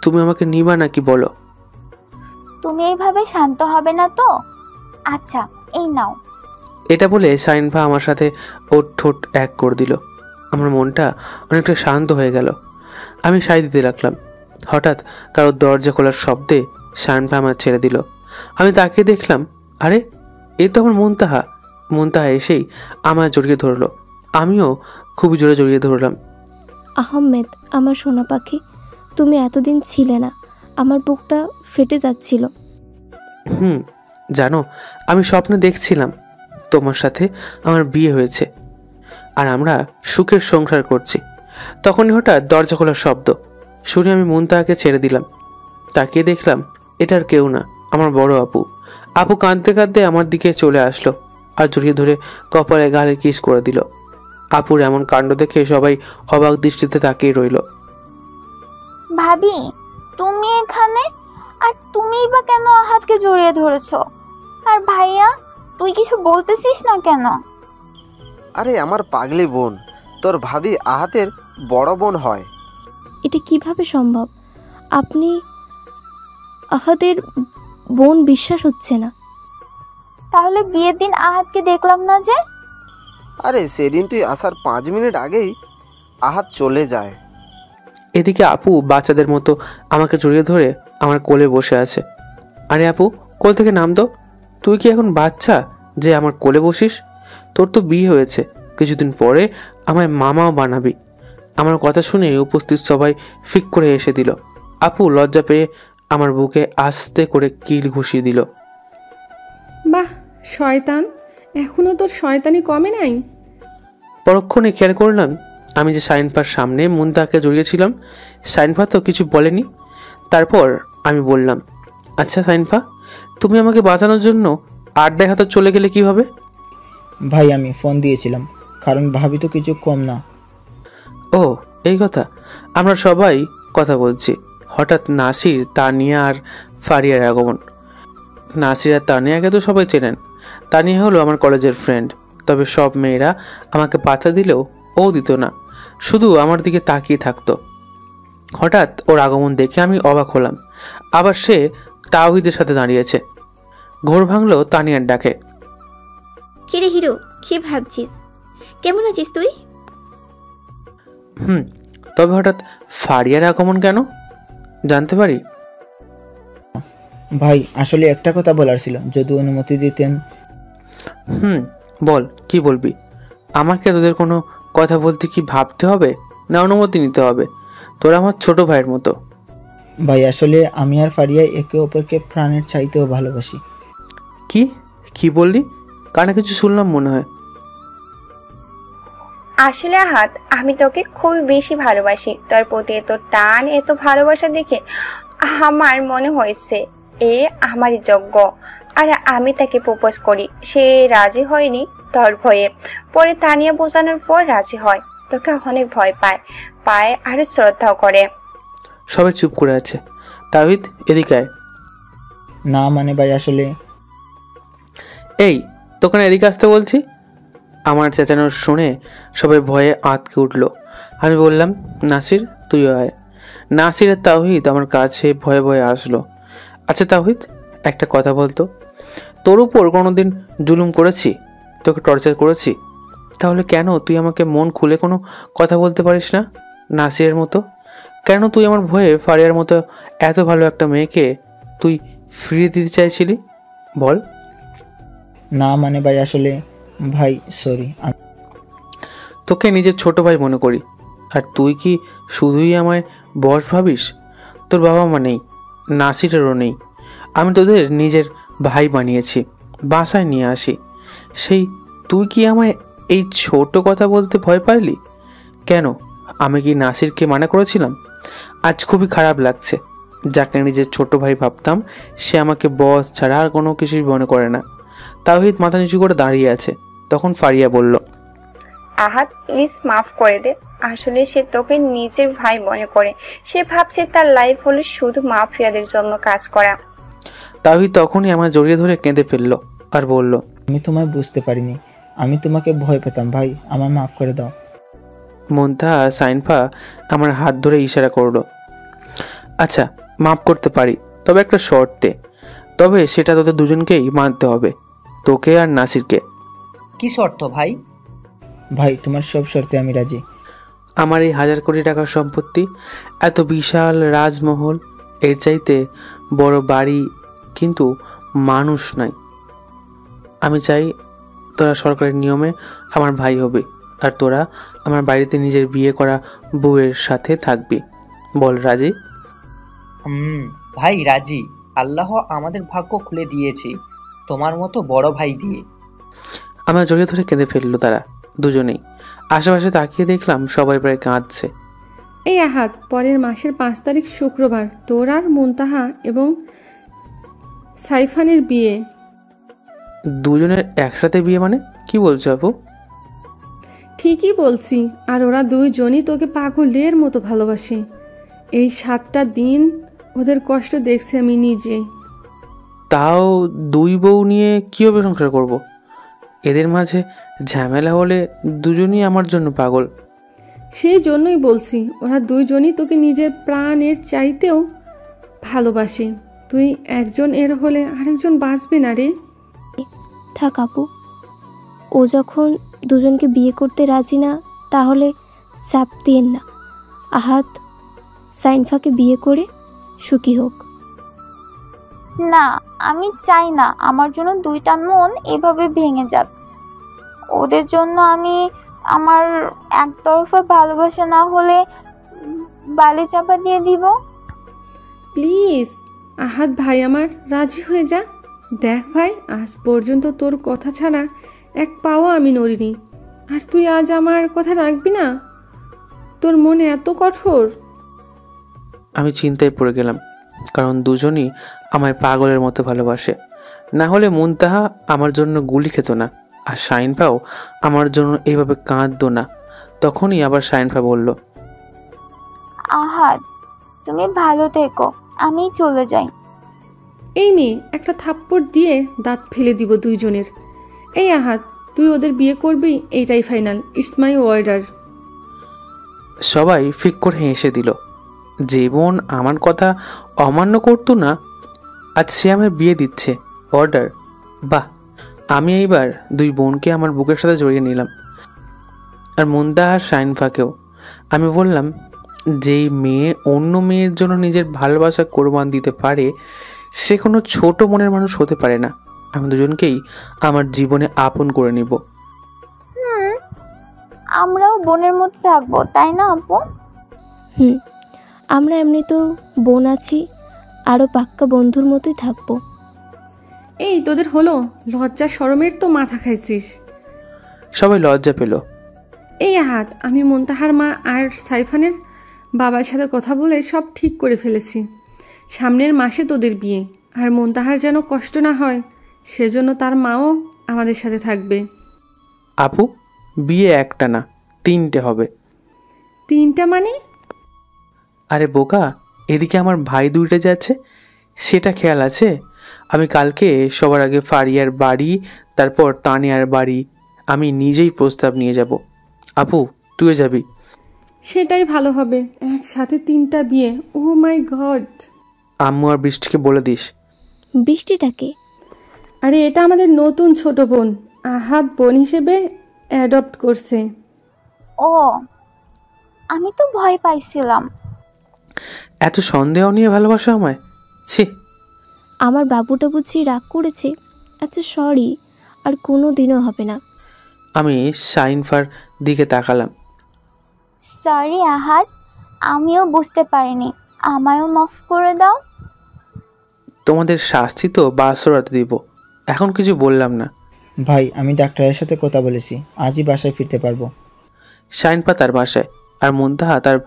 তুমি আমাকে নিবা নাকি বলো? তুমি এইভাবে শান্ত হবে না তো। আচ্ছা, এই নাও। এটা বলে শাইনফা আমার সাথে ওর ঠোঁট এক করে দিল। আমার মনটা অনেকটা শান্ত হয়ে গেল। আমি সায় দিতে লাগলাম। হঠাৎ কারোর দরজা খোলার শব্দে শাইনফা আমার ছেড়ে দিল। আমি তাকিয়ে দেখলাম, আরে এ তো আমার মুনতাহা। মুনতাহা এসেই আমার জড়িয়ে ধরলো। আমিও খুব জোরে জড়িয়ে ধরলাম। আহমেদ, আমার সোনা পাখি, তুমি এতদিন ছিলে না, আমার বুকটা ফেটে যাচ্ছিল। জানো, আমি স্বপ্নে দেখছিলাম তোমার সাথে আমার বিয়ে হয়েছে, আর আমরা সুখের সংসার করছি। তখনই হঠাৎ দরজা খোলার শব্দ শুনে আমি মুনতাহাকে ছেড়ে দিলাম। তাকিয়ে দেখলাম এটার কেউ না, আমার বড় আপু। আপু কাঁদতে কাঁদতে আমার দিকে চলে আসলো আর জড়িয়ে ধরে কপালে গালে কিস করে দিল। আপুর এমন কাণ্ড দেখে সবাই অবাক দৃষ্টিতে তাকিয়ে রইল। ভাবি, তুমি এখানে? আর তুমিই বা কেন আহাতকে জড়িয়ে ধরেছো? আর ভাইয়া, তুই কিছু বলতেছিস না কেন? আরে আমার পাগলি বোন, তোর ভাবি আহাতের বড় বোন হয়। এটা কিভাবে সম্ভব? আপনি আহাদের বোন? বিশ্বাস হচ্ছে না। তাহলে বিয়ের দিন আহাতকে দেখলাম না যে? আরে সেদিন তুই আসার 5 মিনিট আগেই আহাত চলে যায়। এদিকে আপু বাচ্চাদের মতো আমাকে জড়িয়ে ধরে আমার কোলে বসে আছে। আরে আপু, কোল থেকে নাম তো। তুই কি এখন বাচ্চা যে আমার কোলে বসিস? তোর তো বিয়ে হয়েছে, কিছুদিন পরে আমায় মামাও বানাবি। আমার কথা শুনে উপস্থিত সবাই ফিক করে এসে দিল। আপু লজ্জা পেয়ে আমার বুকে আস্তে করে কিল ঘুষিয়ে দিল। বাহ শয়তান, এখনো তোর শয়তানি কমে নাই? পরক্ষণে খেয়াল করলাম আমি যে সাইনফার সামনে মুনতাহাকে জড়িয়েছিলাম, সাইনফা তো কিছু বলেনি। তারপর আমি বললাম, আচ্ছা সাইনফা, তুমি আমাকে বাঁচানোর জন্য আড্ডায় হাতে চলে গেলে কিভাবে? ভাই আমি ফোন দিয়েছিলাম, কারণ ভাবি তো কিছু কম না। ও এই কথা। আমরা সবাই কথা বলছি, হঠাৎ নাসির, তানিয়া আর ফারিয়ার আগমন। নাসির আর তানিয়াকে তো সবাই চেনেন। তানিয়া হলো আমার কলেজের ফ্রেন্ড, তবে সব মেয়েরা আমাকে পাতা দিলেও ও দিত না, শুধু আমার দিকে তাকিয়ে থাকতো। হঠাৎ ওর আগমন দেখে আমি অবাক হলাম। আবার সে তাওহিদের সাথে দাঁড়িয়েছে। ঘোর ভাঙলো তানিয়ার ডাকে। কিরে হিরো, কি ভাবছিস? কেমন আছিস তুই? তবে হঠাৎ ফারিয়ার আগমন কেন জানতে পারি? ভাই আসলে একটা কথা বলার ছিল, যদি অনুমতি দিতেন। বল, কি বলবি? আমাকে তোদের কোনো কথা বলতে কি ভাবতে হবে না অনুমতি নিতে হবে? তোরা আমার ছোট ভাইয়ের মতো। ভাই আসলে আমি আর ফারিয়া একে অপরকে প্রাণের চাইতেও ভালোবাসি। কি কি বললি? কানে কিছু শুনলাম মনে হয়। আসলে আহাত, আমি তোকে খুব বেশি ভালোবাসি। তোর প্রতি এত টান, এত ভালোবাসা দেখে আমার মনে হয়েছে এ আমারই যোগ্য। আর আমি তাকে প্রপোজ করি, সে রাজি হয়নি তোর ভয়ে। পরে তানিয়া বোঝানোর পর রাজি হয়। তোকে অনেক ভয় পায় আর শ্রদ্ধাও করে। সবাই চুপ করে আছে। তাওহিদ এদিকে আয়। না মানে ভাই আসলে। এই তোকে না এদিকে আসতে বলছি। আমার চেঁচানোর শুনে সবাই ভয়ে আঁতকে উঠল। আমি বললাম, নাসির তুইও আয়। নাসির আর তাওহিদ আমার কাছে ভয়ে ভয়ে আসলো। আচ্ছা তাওহিদ, একটা কথা বলতো, তোর উপর কোনোদিন জুলুম করেছি? তোকে টর্চার করেছি? তাহলে কেন তুই আমাকে মন খুলে কোনো কথা বলতে পারিস না নাসিরের মতো? কেন তুই আমার ভয়ে ফারিয়ার মতো এত ভালো একটা মেয়েকে তুই ফিরিয়ে দিতে চাইছিলি? বল। না মানে ভাই আসলে। ভাই সরি। তোকে নিজের ছোট ভাই মনে করি, আর তুই কি শুধুই আমায় বস ভাবিস? তোর বাবা মা নেই, নাসিরেরও নেই। আমি তোদের নিজের ভাই বানিয়েছি, বাসায় নিয়ে আসি। সেই তুই কি আমায় এই ছোট কথা বলতে ভয় পাইলি কেন? আমি কি নাসিরকে মানা করেছিলাম? আজ খুবই খারাপ লাগছে। যাকে নিজের ছোট ভাই ভাবতাম, সে আমাকে বস ছাড়া আর কোনো কিছুই মনে করে না। তাওহিদ মাথা নিচু করে দাঁড়িয়ে আছে। তখন ফারিয়া বলল, আহাত প্লিজ মাফ করে দে। আসলে সে তোকে নিজের ভাই মনে করে। সে ভাবছে তার লাইফ হলো শুধু মাফিয়াদের জন্য কাজ করা। তাওহিদ তখনই আমার জড়িয়ে ধরে কেঁদে ফেললো আর বলল, আমি তোমায় বুঝতে পারিনি, আমি তোমাকে ভয় পেতাম ভাই, আমায় মাফ করে দাও। মুনতাহা সাইনফা আমার হাত ধরে ইশারা করলো। আচ্ছা মাফ করতে পারি, তবে একটা শর্তে। তবে সেটা তোদের দুজনকেই মানতে হবে, তোকে আর নাসিরকে। কি শর্ত ভাই? ভাই তোমার সব শর্তে আমি রাজি। আমার এই 1000 কোটি টাকার সম্পত্তি, এত বিশাল রাজমহল, এর চাইতে বড় বাড়ি, কিন্তু মানুষ নাই। আমি চাই তোরা সরকারের নিয়মে আমার ভাই হবে, আর তোরা আমার বাড়িতে নিজের বিয়ে করা বউয়ের সাথে থাকবি। বল রাজি? ভাই রাজি। আল্লাহ আমাদের ভাগ্য খুলে দিয়েছে তোমার মতো বড় ভাই দিয়ে। আমার জড়িয়ে ধরে কেঁদে ফেললো তারা দুজনেই। আশেপাশে তাকিয়ে দেখলাম সবাই প্রায় কাঁদছে। এই আহাত, পরের মাসের 5 তারিখ শুক্রবার তোর আর মুনতাহা এবং সাইফানের বিয়ে। দুজনের একসাথে বিয়ে মানে কি বলছো আপু? ঠিকই বলছি, আর ওরা দুইজনই তোকে পাগলের মতো ভালোবাসে। এই 7টা দিন ওদের কষ্ট দেখছি আমি নিজে। তাও 2 বউ নিয়ে কীভাবে সংসার করব? এদের মাঝে ঝামেলা হলে দুজনই আমার জন্য পাগল। সেই জন্যই বলছি, ওরা দুইজনই তোকে নিজের প্রাণের চাইতেও ভালোবাসে। তুই একজন এর হলে আরেকজন বাঁচবে না রে। থাক আপু, ও যখন দুজনকে বিয়ে করতে রাজি না, তাহলে চাপ দিয়েন না। আহাত সাইনফাকে বিয়ে করে সুখী হোক। না, আমি চাই না আমার জন্য 2টা মন এভাবে ভেঙে যাক। ওদের জন্য আমি আমার একতরফা ভালোবাসা না হলে বালি চাপা দিয়ে দিব। প্লিজ আহাত ভাই আমার, রাজি হয়ে যা। দেখ ভাই, আজ পর্যন্ত তোর কথা ছাড়া এক পাও আমি নড়িনি, আর তুই আজ আমার কথা রাখবি না? তোর মনে এত কঠোর? আমি চিন্তায় পড়ে গেলাম, কারণ দুজনই আমায় পাগলের মতো ভালোবাসে। না হলে মুনতাহা আমার জন্য গুলি খেত না, আর শাইনফাও আমার জন্য এইভাবে কাঁদতো না। তখনই আবার শাইনফা বলল, আহাদ, তুমি ভালো থেকো, আমি চলে যাই। এই মেয়ে, একটা থাপ্পড় দিয়ে দাঁত ফেলে দিব দুইজনের। এই আহাদ, তুই ওদের বিয়ে করবি, এইটাই ফাইনাল, ইটস মাই অর্ডার। সবাই ফিক করে হেসে দিল। যে বোন আমার কথা অমান্য করতো না, আজ সে আমায় বিয়ে দিচ্ছে, অর্ডার। বাহ! আমি এইবার দুই বোনকে আমার বুকের সাথে জড়িয়ে নিলাম, আর মুনতাহা আর শাইনফাকেও। আমি বললাম, যেই মেয়ে অন্য মেয়ের জন্য নিজের ভালোবাসা কোরবান দিতে পারে, সে কোনো ছোট মনের মানুষ হতে পারে না। আমি দুজনকেই আমার জীবনে আপন করে নিব। আমরাও বোনের মতো থাকবো, তাই না আপু? আমরা এমনি তো বোন আছি, আরও পাক্কা বন্ধুর মতোই থাকবো। এই তোদের হলো লজ্জা শরমের তো মাথা খাইছিস। সবাই লজ্জা পেল। এই আহাত, আমি মুনতাহার মা আর সাইফানের বাবার সাথে কথা বলে সব ঠিক করে ফেলেছি। সামনের মাসে তোদের বিয়ে, আর মুনতাহার যেন কষ্ট না হয়, সেজন্য তার মাও আমাদের সাথে থাকবে। আপু, বিয়ে একটা না, 3টে হবে। 3টা মানে? আরে বোকা, এদিকে আমার ভাই 2টে যাচ্ছে, সেটা খেয়াল আছে? আমি কালকে সবার আগে ফারিয়ার বাড়ি, তারপর তানিয়ার বাড়ি আমি নিজেই প্রস্তাব নিয়ে যাব। আপু, তুই যাবি? সেটাই ভালো হবে, একসাথে 3টা বিয়ে। ও মাই গড! আম্মু আর বৃষ্টিকে বলে দিস। বৃষ্টিটাকে? আরে এটা আমাদের নতুন ছোট বোন, আহাত বোন হিসেবে অ্যাডপ্ট করছে। ও, আমি তো ভয় পাইছিলাম। এত সন্দেহ নিয়ে ভালোবাসা আমায়? ছি! আমার বাবুটা বুঝি রাগ করেছে? আচ্ছা সরি, আর কোনো দিনও হবে না। আমি শাইনফার দিকে তাকালাম। সরি আহাদ, আমিও বুঝতে পারিনি, আমায়ও মাফ করে দাও। তোমাদের শাস্তি তো বাসরাতে দিব, এখন কিছু বললাম না। ভাই, আমি ডাক্তারের সাথে কথা বলেছি, আজই বাসায় ফিরতে পারবো। শাইনফা তার বাসায়, আর মুনতাহা তার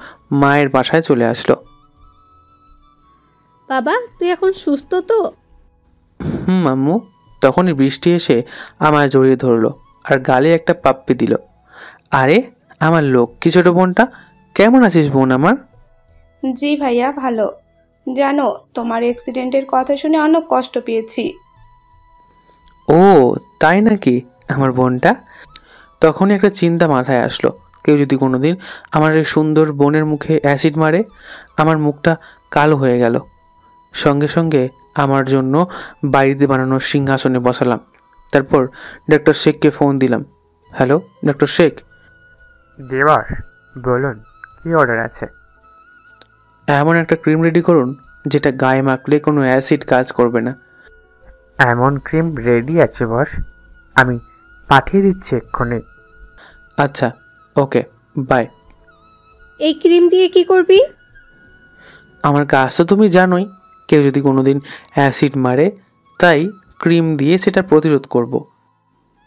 মায়ের বাসায় চলে আসলো। বাবা, তুই এখন সুস্থ তো? আম্মু। তখনই বৃষ্টি এসে আমায় জড়িয়ে ধরলো আর গালে একটা পাপ্পি দিল। আরে আমার লক্ষ্মী ছোট বোনটা, কেমন আছিস বোন আমার? জি ভাইয়া, ভালো। জানো, তোমার অ্যাক্সিডেন্টের কথা শুনে অনেক কষ্ট পেয়েছি। ও তাই নাকি আমার বোনটা? তখনই একটা চিন্তা মাথায় আসলো, কেউ যদি কোনোদিন আমার এই সুন্দর বোনের মুখে অ্যাসিড মারে, আমার মুখটা কালো হয়ে গেল। সঙ্গে সঙ্গে আমার জন্য বাড়িতে বানানো সিংহাসনে বসালাম। তারপর ডক্টর শেখকে ফোন দিলাম। Hello doctor Sheikh. দেবাস, বলুন, কি অর্ডার আছে? এমন একটা ক্রিম রেডি করুন যেটা গায়ে মাখলে কোনো অ্যাসিড কাজ করবে না। এমন ক্রিম রেডি আছে বস, আমি পাঠিয়ে দিচ্ছি এক্ষুনি। আচ্ছা, ওকে, বাই। এই ক্রিম দিয়ে কি করবি? আমার কাজ তো তুমি জানোই, কেউ যদি কোনোদিন অ্যাসিড মারে, তাই ক্রিম দিয়ে সেটা প্রতিরোধ করব।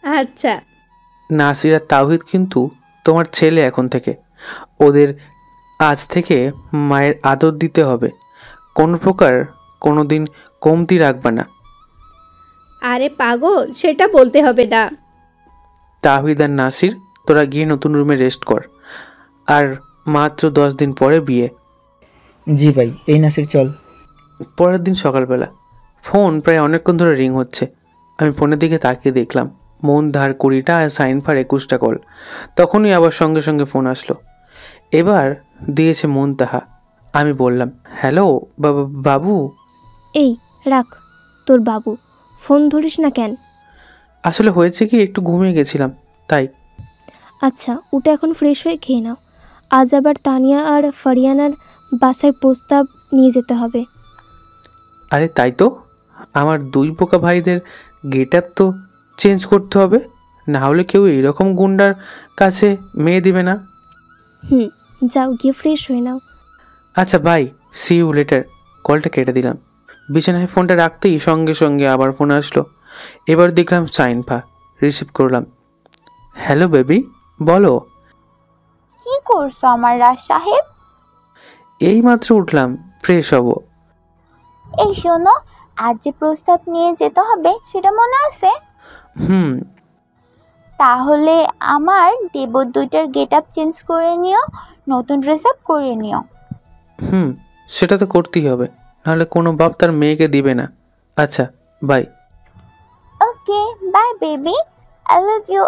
আচ্ছা। নাসির আর তাওহিদ কিন্তু তোমার ছেলে এখন থেকে। ওদের আজ থেকে মায়ের আদর দিতে হবে, কোনো প্রকার কোনো দিন কমতি রাখবে না। আরে পাগল, সেটা বলতে হবে না। তাওহিদ আর নাসির, তোরা গিয়ে নতুন রুমে রেস্ট কর, আর মাত্র 10 দিন পরে বিয়ে। জি ভাই, এই নাসির চল। পরের দিন সকালবেলা ফোন প্রায় অনেকক্ষণ ধরে রিং হচ্ছে। আমি ফোনের দিকে তাকিয়ে দেখলাম মুনতাহার 20টা আর শাইনফার 21টা কল। তখনই আবার সঙ্গে সঙ্গে ফোন আসলো। এবার দিয়েছে মুনতাহা। আমি বললাম, হ্যালো বাবু। এই রাখ তোর বাবু, ফোন ধরিস না কেন? আসলে হয়েছে কি, একটু ঘুমিয়ে গেছিলাম তাই। আচ্ছা, উঠে এখন ফ্রেশ হয়ে খেয়ে নাও। আজ আবার তানিয়া আর ফারিয়ানার বাসায় প্রস্তাব নিয়ে যেতে হবে। আরে তাই তো, আমার 2 বোকা ভাইদের গেটআপ তো চেঞ্জ করতে হবে, না হলে কেউ এরকম গুন্ডার কাছে মেয়ে দিবে না। যাও গিয়ে ফ্রেশ হয়ে নাও। আচ্ছা বাই, সি ইউ লেটার। কলটা কেটে দিলাম। বিছানায় ফোনটা রাখতেই সঙ্গে সঙ্গে আবার ফোন আসলো। এবার দেখলাম সাইনফা। রিসিভ করলাম। হ্যালো বেবি, বলো। কি করছো আমার রাজ সাহেব? এই মাত্র উঠলাম, ফ্রেশ হব। এই শোনো, আজ যে প্রস্তাব নিয়ে যেতে হবে সেটা মনে আছে? হুম। তাহলে আমার দেবর দুইটার গেট আপ চেঞ্জ করে নিও, নতুন ড্রেস আপ করে নিও। হুম, সেটা তো করতেই হবে, নাহলে কোনো বাপ তার মেয়েকে দিবে না। আচ্ছা, bye. Okay, bye baby, I love you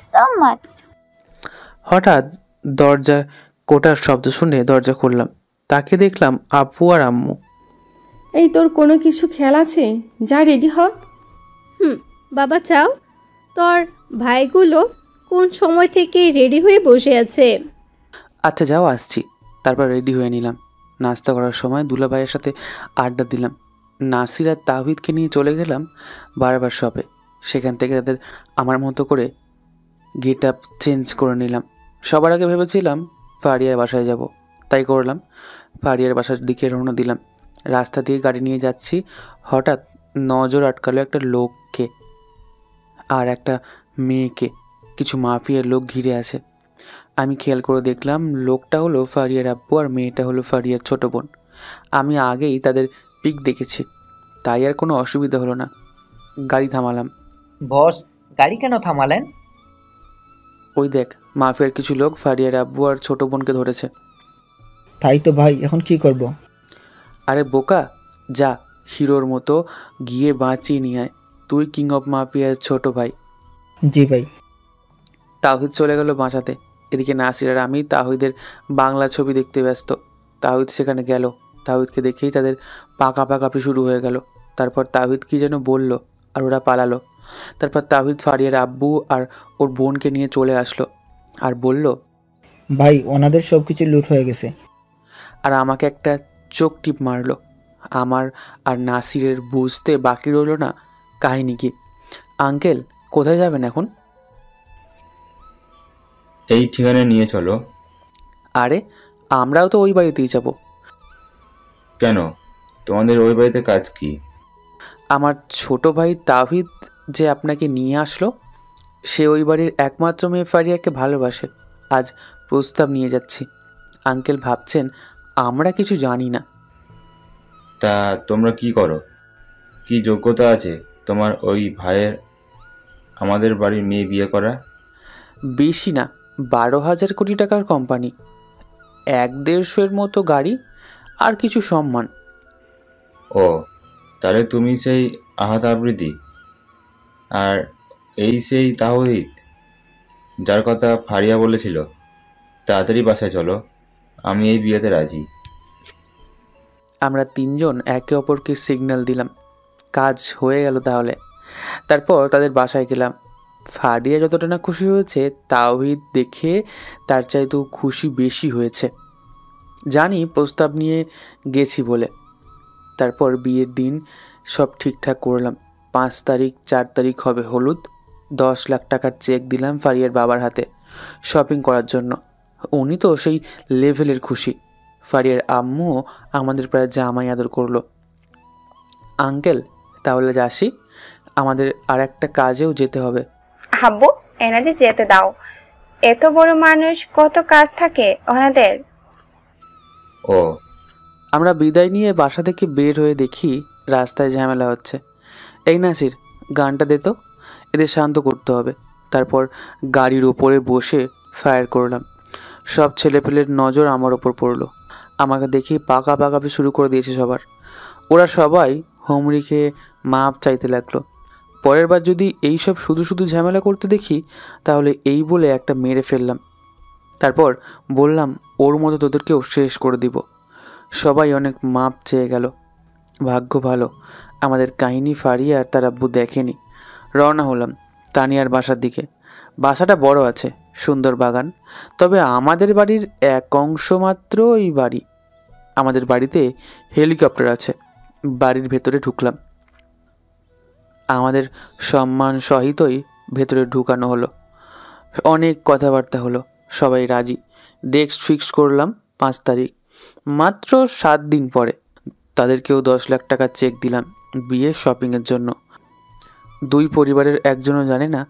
so much. হঠাৎ দরজা কোটার শব্দ শুনে দরজা খুললাম। তাকে দেখলাম আপু আর আম্মু। এই তোর কোনো কিছু খেয়াল আছে? যা রেডি হ। বাবা চাও, তোর ভাইগুলো কোন সময় থেকে রেডি হয়ে বসে আছে। আচ্ছা যাও, আসছি। তারপর রেডি হয়ে নিলাম। নাস্তা করার সময় দুলা ভাইয়ের সাথে আড্ডা দিলাম। নাসির আর তাহিদকে নিয়ে চলে গেলাম বারবার শপে। সেখান থেকে তাদের আমার মতো করে গেট আপ চেঞ্জ করে নিলাম। সবার আগে ভেবেছিলাম ফারিয়ার বাসায় যাব, তাই করলাম। ফারিয়ার বাসার দিকে রওনা দিলাম। রাস্তা দিয়ে গাড়ি নিয়ে যাচ্ছি, হঠাৎ নজর আটকালো একটা লোককে আর একটা মেয়েকে। কিছু মাফিয়ার লোক ঘিরে আছে। আমি খেয়াল করে দেখলাম লোকটা হলো ফারিয়ার আব্বু আর মেয়েটা হলো ফারিয়ার ছোট বোন। আমি আগেই তাদের পিক দেখেছি, তাই আর কোনো অসুবিধা হলো না। গাড়ি থামালাম। বস, গাড়ি কেন থামালেন? ওই দেখ, মাফিয়ার কিছু লোক ফারিয়ার আব্বু আর ছোট বোনকে ধরেছে। তাই তো ভাই, এখন কি করব? আরে বোকা, যা হিরোর মতো গিয়ে বাঁচিয়ে নিয়ে আয়। তুই কিং অফ মাফিয়ার ছোট ভাই। জি ভাই। তাহিদ চলে গেল বাঁচাতে। এদিকে নাসির আর আমি তাহিদের বাংলা ছবি দেখতে ব্যস্ত। তাহিদ সেখানে গেল। তাহিদকে দেখেই তাদের পাকাপাকাপি শুরু হয়ে গেল। তারপর তাহিদ কি যেন বলল আর ওরা পালালো। তারপর তাহিদ ফারিয়ার আব্বু আর ওর বোনকে নিয়ে চলে আসলো আর বলল, ভাই ওনাদের সব কিছু লুট হয়ে গেছে। আর আমাকে একটা চোখ টিপ মারলো। আমার আর নাসিরের বুঝতে বাকি রইল না কাহিনী কি। আঙ্কেল, কোথায় যাবেন এখন? এই ঠিকানায় নিয়ে চলো। আরে আমরাও তো ওই বাড়িতেই যাব। কেন, তোমাদের ওই বাড়িতে কাজ কি? আমার ছোট ভাই তাহিদ যে আপনাকে নিয়ে আসলো, সে ওই বাড়ির একমাত্র মেয়ে ফারিয়াকে ভালোবাসে। আজ প্রস্তাব নিয়ে যাচ্ছি। আঙ্কেল ভাবছেন আমরা কিছু জানি না। তা তোমরা কি করো? কি যোগ্যতা আছে তোমার ওই ভাইয়ের আমাদের বাড়ির মেয়ে বিয়ে করা? বেশি না, 12,000 কোটি টাকার কোম্পানি, 1-1.5 মতো গাড়ি আর কিছু সম্মান। ও, তাহলে তুমি সেই আহাত আবৃত্তি আর এই সেই তাহিদ যার কথা ফারিয়া বলেছিল। তাড়াতাড়ি বাসায় চলো, আমি এই বিয়েতে রাজি। আমরা তিনজন একে অপরকে সিগন্যাল দিলাম। কাজ হয়ে গেল তাহলে। তারপর তাদের বাসায় গেলাম। ফারিয়া যতটা না খুশি হয়েছে, তাওহিদ দেখে তার চাইতেও খুশি বেশি হয়েছে। জানি প্রস্তাব নিয়ে গেছি বলে। তারপর বিয়ের দিন সব ঠিকঠাক করলাম। 5 তারিখ 4 তারিখ হবে হলুদ। 10 লাখ টাকার চেক দিলাম ফারিয়ার বাবার হাতে শপিং করার জন্য। উনি তো সেই লেভেলের খুশি। ফারিয়ার আম্মুও আমাদের প্রায় জামাই আদর করলো। আঙ্কেল, তাহলে যাসি, আমাদের আর একটা কাজেও যেতে হবে। আব্বু, এনাদের যেতে দাও। এত বড় মানুষ, কত কাজ থাকে ওনাদের। ও। আমরা বিদায় নিয়ে বাসা থেকে বের হয়ে দেখি রাস্তায় ঝামেলা হচ্ছে। এই নাসির, গানটা দে তো, এদের শান্ত করতে হবে। তারপর গাড়ির ওপরে বসে ফায়ার করলাম। সব ছেলেপেলের নজর আমার ওপর পড়লো। আমাকে দেখে পাকাপাকাপি শুরু করে দিয়েছে সবার। ওরা সবাই হুমড়ি খেয়ে মাপ চাইতে লাগলো। পরের বার যদি এই সব শুধু শুধু ঝামেলা করতে দেখি, তাহলে এই বলে একটা মেরে ফেললাম। তারপর বললাম ওর মতো তোদেরকেও শেষ করে দিব। সবাই অনেক মাপ চেয়ে গেল। ভাগ্য ভালো, আমাদের কাহিনী ফারিয়া আর তার আব্বু দেখেনি। রওনা হলাম তানিয়ার বাসার দিকে। বাসাটা বড় আছে, সুন্দর বাগান। তবে আমাদের বাড়ির এক অংশ মাত্র এই বাড়ি। আমাদের বাড়িতে হেলিকপ্টার আছে। বাড়ির ভেতরে ঢুকলাম। আমাদের সম্মান সহিতই ভেতরে ঢুকানো হলো। অনেক কথাবার্তা হলো, সবাই রাজি। ডেস্ক ফিক্সড করলাম 5 তারিখ, মাত্র 7 দিন পরে। তাদেরকেও 10 লাখ টাকা চেক দিলাম বিয়ের শপিংয়ের জন্য। দুই পরিবারের একজনও জানে না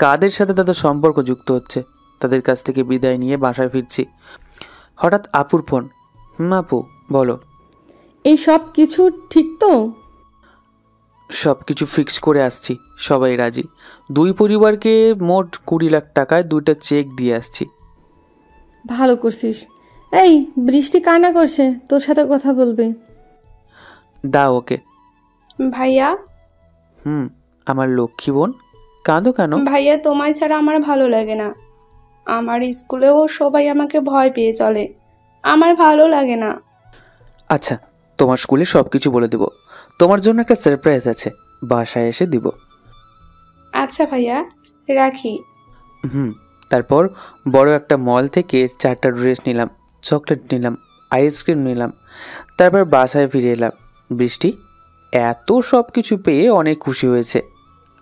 কাদের সাথে তাদের সম্পর্ক যুক্ত হচ্ছে। তাদের কাছ থেকে বিদায় নিয়ে বাসায় ফিরছি, হঠাৎ আপুর ফোন। আপু বলো। এই সব কিছু ঠিক তো? সব কিছু ফিক্স করে আসছি, সবাই রাজি। দুই পরিবারকে মোট 20 লাখ টাকায় 2টা চেক দিয়ে আসছি। ভালো করছিস। এই বৃষ্টি কান্না করছে, তোর সাথে কথা বলবে। দাও ওকে। ভাইয়া। আমার লক্ষ্মী বোন, কাঁদো কেন? ভাইয়া, তোমায় ছাড়া আমার ভালো লাগে না। আমার স্কুলেও সবাই আমাকে ভয় পেয়ে চলে, আমার ভালো লাগে না। আচ্ছা, তোমার স্কুলে সব কিছু বলে দেব। তোমার জন্য একটা সারপ্রাইজ আছে, বাসায় এসে দিব। আচ্ছা ভাইয়া, রাখি। তারপর বড় একটা মল থেকে 4টা ড্রেস নিলাম, চকলেট নিলাম, আইসক্রিম নিলাম। তারপর বাসায় ফিরে এলাম। বৃষ্টি এত সব কিছু পেয়ে অনেক খুশি হয়েছে।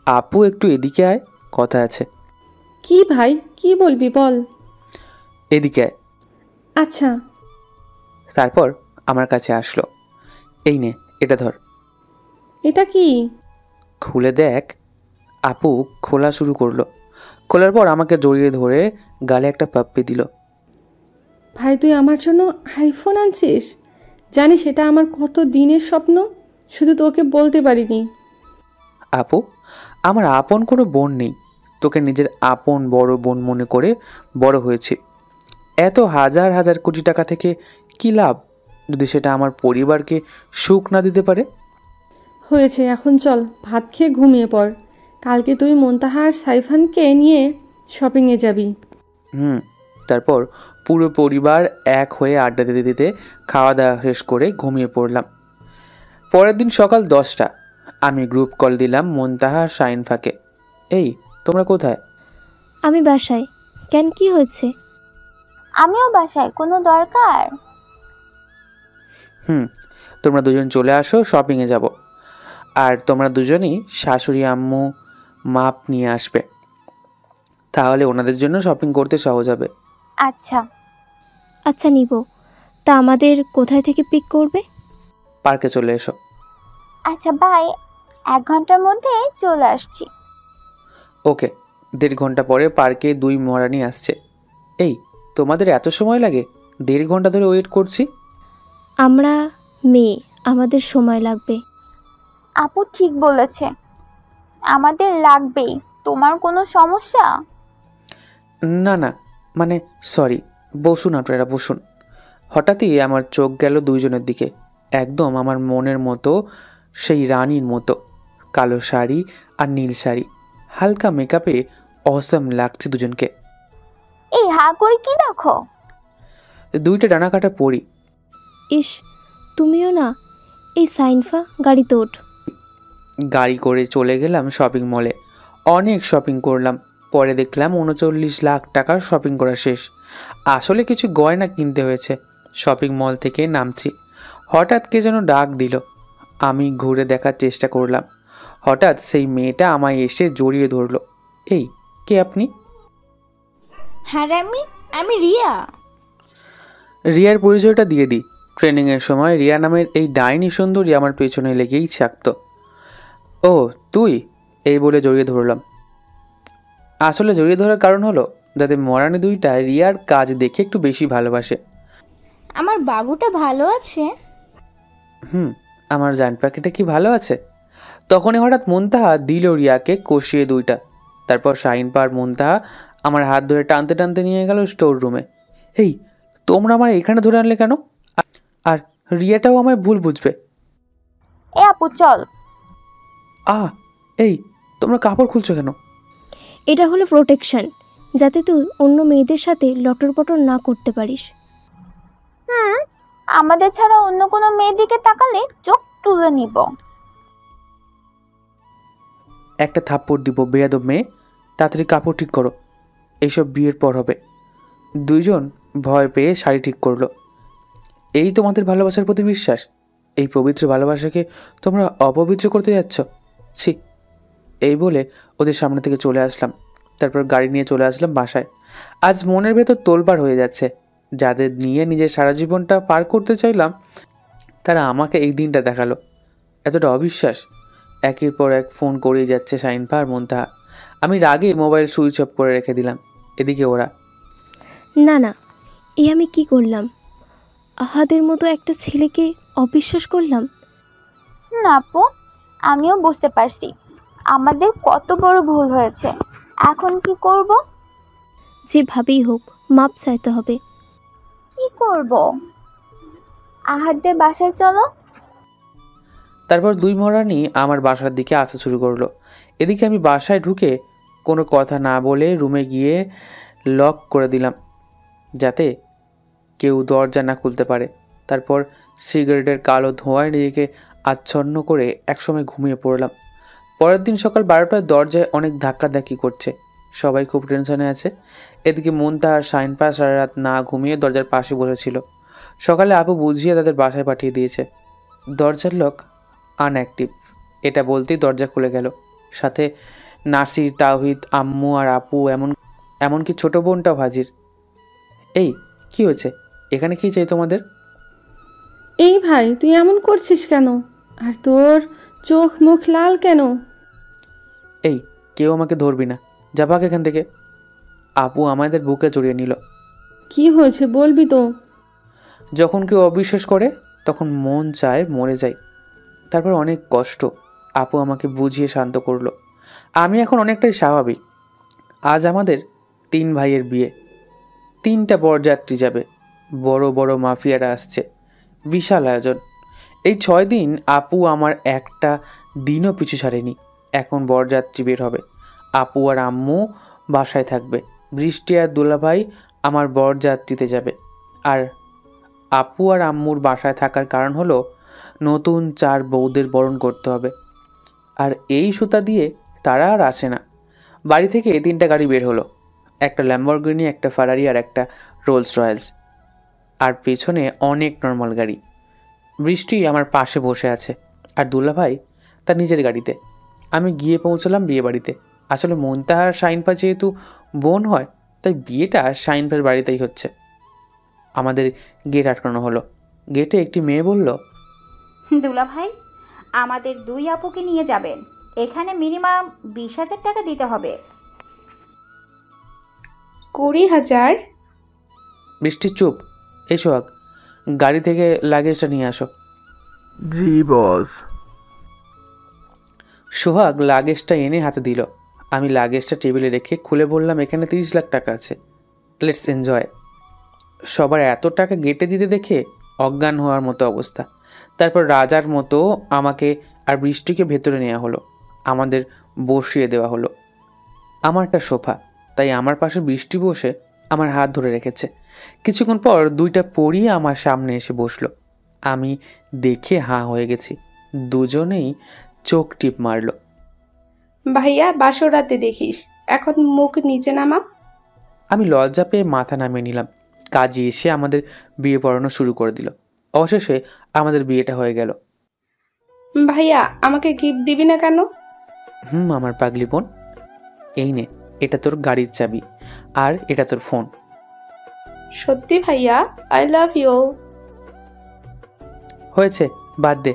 আপু একটু এদিকে আয়, কথা আছে। কি ভাই, কি বলবি বল। এদিকে আয়। আচ্ছা। তারপর আমার কাছে আসলো। এই নে, এটা ধর। এটা কি? খুলে দেখ। আপু খোলা শুরু করলো। খোলার পর আমাকে জড়িয়ে ধরে গালে একটা পাপ্পি দিল। ভাই, তুই আমার জন্য আইফোন আনছিস? জানিস এটা আমার কত দিনের স্বপ্ন, শুধু তোকে বলতে পারিনি। আপু, আমার আপন কোনো বোন নেই, তোকে নিজের আপন বড় বোন মনে করে বড় হয়েছে। এত হাজার হাজার কোটি টাকা থেকে কি লাভ যদি সেটা আমার পরিবারকে সুখ না দিতে পারে? হয়েছে, এখন চল ভাত খেয়ে ঘুমিয়ে পড়। কালকে তুই মুনতাহা আর সাইফানকে নিয়ে শপিংয়ে যাবি। তারপর পুরো পরিবার এক হয়ে আড্ডা দিতে দিতে খাওয়া দাওয়া শেষ করে ঘুমিয়ে পড়লাম। পরের দিন সকাল 10টা আমি গ্রুপ কল দিলাম মুনতাহা আর শাইনফাকে। এই, তোমরা কোথায়? আমি বাসায়। কেন, কি হয়েছে? আমিও বাসায়। কোনো দরকার? তোমরা দুজন চলে আসো, শপিংয়ে যাব। আর তোমরা দুজনই শাশুড়ি আম্মু মাপ নিয়ে আসবে, তাহলে ওনাদের জন্য শপিং করতে সহজ হবে। আচ্ছা আচ্ছা, নিব। তা আমাদের কোথায় থেকে পিক করবে? পার্কে চলে এসো। আচ্ছা বাই, 1 ঘন্টার মধ্যে চলে আসছি। ওকে। 1.5 ঘন্টা পরে পার্কে 2 মহারানী আসছে। এই, তোমাদের এত সময় লাগে? 1.5 ঘন্টা ধরে ওয়েট করছি। আমরা মেয়ে, আমাদের সময় লাগবে। আপু ঠিক বলেছে, আমাদের লাগবেই। তোমার কোনো সমস্যা? না না, মানে সরি। বসুন, আপনারা বসুন। হঠাৎই আমার চোখ গেল দুইজনের দিকে, একদম আমার মনের মতো, সেই রানীর মতো। কালো শাড়ি আর নীল শাড়ি, হালকা মেকআপে অসম লাগছে দুজনকে। এই হা করে কি দেখো? 2টা ডানা কাটা পরি। ইস, তুমিও না। এই সাইনফা, গাড়িতে ওঠ। গাড়ি করে চলে গেলাম শপিং মলে। অনেক শপিং করলাম। পরে দেখলাম 39 লাখ টাকার শপিং করা শেষ। আসলে কিছু গয়না কিনতে হয়েছে। শপিং মল থেকে নামছি, হঠাৎ কে যেন ডাক দিল। আমি ঘুরে দেখার চেষ্টা করলাম। হঠাৎ সেই মেয়েটা আমায় এসে জড়িয়ে ধরলো। এই, কে আপনি? হ্যাঁ আমি রিয়া। রিয়ার পরিচয়টা দিয়ে দিই। ট্রেনিংয়ের সময় রিয়া নামের এই ডাইনি সুন্দরী আমার পেছনে লেগেই থাকতো। ও তুই? এই বলে জড়িয়ে ধরলাম। আসলে জড়িয়ে ধরার কারণ হলো যাতে মহারানী 2টা রিয়ার কাজ দেখে একটু বেশি ভালোবাসে। আমার বাবুটা ভালো আছে? আমার জান পাখিটা কি ভালো আছে? তখনই হঠাৎ মুনতাহা দিল রিয়াকে কষিয়ে 2টা। তারপর শাহিন পার মুনতাহা আমার হাত ধরে টানতে টানতে নিয়ে গেল স্টোর রুমে। এই, তোমরা আমার এখানে ধরে আনলে কেন? আর রিয়াটাও আমায় ভুল বুঝবে। এ আপু চল। এই, তোমরা কাপড় খুলছো কেন? এটা হলো প্রোটেকশন, যাতে তুই অন্য মেয়েদের সাথে লটর পটর না করতে পারিস। আমাদের ছাড়া অন্য কোনো মেয়ের দিকে তাকালে চোখ তুলে নিব। একটা থাপ্পড় দিব, বেয়াদব মেয়ে। তাড়াতাড়ি কাপড় ঠিক করো, এইসব বিয়ের পর হবে। দুইজন ভয় পেয়ে শাড়ি ঠিক করলো। এই তোমাদের ভালোবাসার প্রতি বিশ্বাস? এই পবিত্র ভালোবাসাকে তোমরা অপবিত্র করতে যাচ্ছ? ছি। এই বলে ওদের সামনে থেকে চলে আসলাম। তারপর গাড়ি নিয়ে চলে আসলাম বাসায়। আজ মনের ভেতর তোলপাড় হয়ে যাচ্ছে। যাদের নিয়ে নিজের সারা জীবনটা পার করতে চাইলাম তারা আমাকে এই দিনটা দেখালো। এতটা অবিশ্বাস। একের পর এক ফোন করেই যাচ্ছে শাইনপা আর মুনতাহা। আমি রাগে মোবাইল সুইচ অফ করে রেখে দিলাম। এদিকে ওরা, না না, এ আমি কি করলাম? আহাদের মতো একটা ছেলেকে অবিশ্বাস করলাম। না আপু, আমিও বুঝতে পারছি আমাদের কত বড় ভুল হয়েছে। এখন কি করব? যেভাবেই হোক মাপ চাইতে হবে। কি করব? আহাদের বাসায় চলো। তারপর দুই মহারানী আমার বাসার দিকে আসতে শুরু করলো। এদিকে আমি বাসায় ঢুকে কোনো কথা না বলে রুমে গিয়ে লক করে দিলাম, যাতে কেউ দরজা না খুলতে পারে। তারপর সিগারেটের কালো ধোঁয়ায় নিজেকে আচ্ছন্ন করে একসময় ঘুমিয়ে পড়লাম। পরের দিন সকাল 12টায় দরজায় অনেক ধাক্কাধাক্কি করছে। সবাই খুব টেনশনে আছে। এদিকে মুনতাহা আর শাইনপা সারা রাত না ঘুমিয়ে দরজার পাশে বসেছিল। সকালে আপু বুঝিয়ে তাদের বাসায় পাঠিয়ে দিয়েছে। দরজার লক আনঅ্যাক্টিভ, এটা বলতেই দরজা খুলে গেল। সাথে নাসির, তাওহিদ, আম্মু আর আপু, এমনকি ছোট বোনটাও হাজির। এই কি হয়েছে? এখানে কি চাই তোমাদের? এই ভাই, তুই এমন করছিস কেন? আর তোর চোখ মুখ লাল কেন? এই, কেউ আমাকে ধরবি না, যা ভাগ এখান থেকে। আপু আমাদের বুকে জড়িয়ে নিল। কি হয়েছে বলবি তো? যখন কেউ অবিশ্বাস করে তখন মন চায় মরে যায়। তারপর অনেক কষ্ট। আপু আমাকে বুঝিয়ে শান্ত করলো। আমি এখন অনেকটাই স্বাভাবিক। আজ আমাদের 3 ভাইয়ের বিয়ে। 3টা বরযাত্রী যাবে। বড় বড় মাফিয়ারা আসছে। বিশাল আয়োজন। এই 6 দিন আপু আমার একটা দিনও পিছু ছাড়েনি। এখন বরযাত্রী বের হবে। আপু আর আম্মু বাসায় থাকবে। বৃষ্টি আর দুলাভাই আমার বরযাত্রীতে যাবে। আর আপু আর আম্মুর বাসায় থাকার কারণ হলো নতুন 4 বউদের বরণ করতে হবে। আর এই সুতা দিয়ে তারা আর আসে না। বাড়ি থেকে 3টা গাড়ি বের হলো। একটা ল্যাম্বরগিনি, একটা ফারারি আর একটা রোলস রয়েলস। আর পেছনে অনেক নর্মাল গাড়ি। বৃষ্টি আমার পাশে বসে আছে আর দুলাভাই তার নিজের গাড়িতে। আমি গিয়ে পৌঁছলাম বিয়ে বাড়িতে। আসলে মুনতাহার শাইনপা যেহেতু বোন হয়, তাই বিয়েটা শাইনপার বাড়িতেই হচ্ছে। আমাদের গেট আটকানো হলো। গেটে একটি মেয়ে বলল, দুলাভাই, আমাদের 2 আপুকে নিয়ে যাবেন। এখানে মিনিমাম 20,000 টাকা দিতে হবে। 20,000? বৃষ্টি চুপ। এই সোহাগ, গাড়ি থেকে লাগেজটা নিয়ে আসো। জি বস। সোহাগ লাগেজটা এনে হাতে দিল। আমি লাগেজটা টেবিলে রেখে খুলে বললাম, এখানে 30 লাখ টাকা আছে, লেটস এনজয়। সবার এত টাকা গেটে দিতে দেখে অজ্ঞান হওয়ার মতো অবস্থা। তারপর রাজার মতো আমাকে আর বৃষ্টিকে ভেতরে নেওয়া হলো। আমাদের বসিয়ে দেওয়া হলো। আমারটা সোফা, তাই আমার পাশে বৃষ্টি বসে আমার হাত ধরে রেখেছে। কিছুক্ষণ পর 2টা পরী আমার সামনে এসে বসলো। আমি দেখে হাঁ হয়ে গেছি। দুজনেই চোখ টিপ মারলো। ভাইয়া, বাসর রাতে দেখিস, এখন মুখ নিচে নামা। আমি লজ্জা পেয়ে মাথা নামিয়ে নিলাম। কাজী এসে আমাদের বিয়ে পড়ানো শুরু করে দিল। অবশেষে আমাদের বিয়েটা হয়ে গেল। ভাইয়া, আমাকে গিফট দিবি না কেন? আমার পাগলি বোন, এই নে, এটা তোর গাড়ির চাবি আর এটা তোর ফোন। সত্যি ভাইয়া, আই লাভ ইউ। হয়েছে, বাদ দে।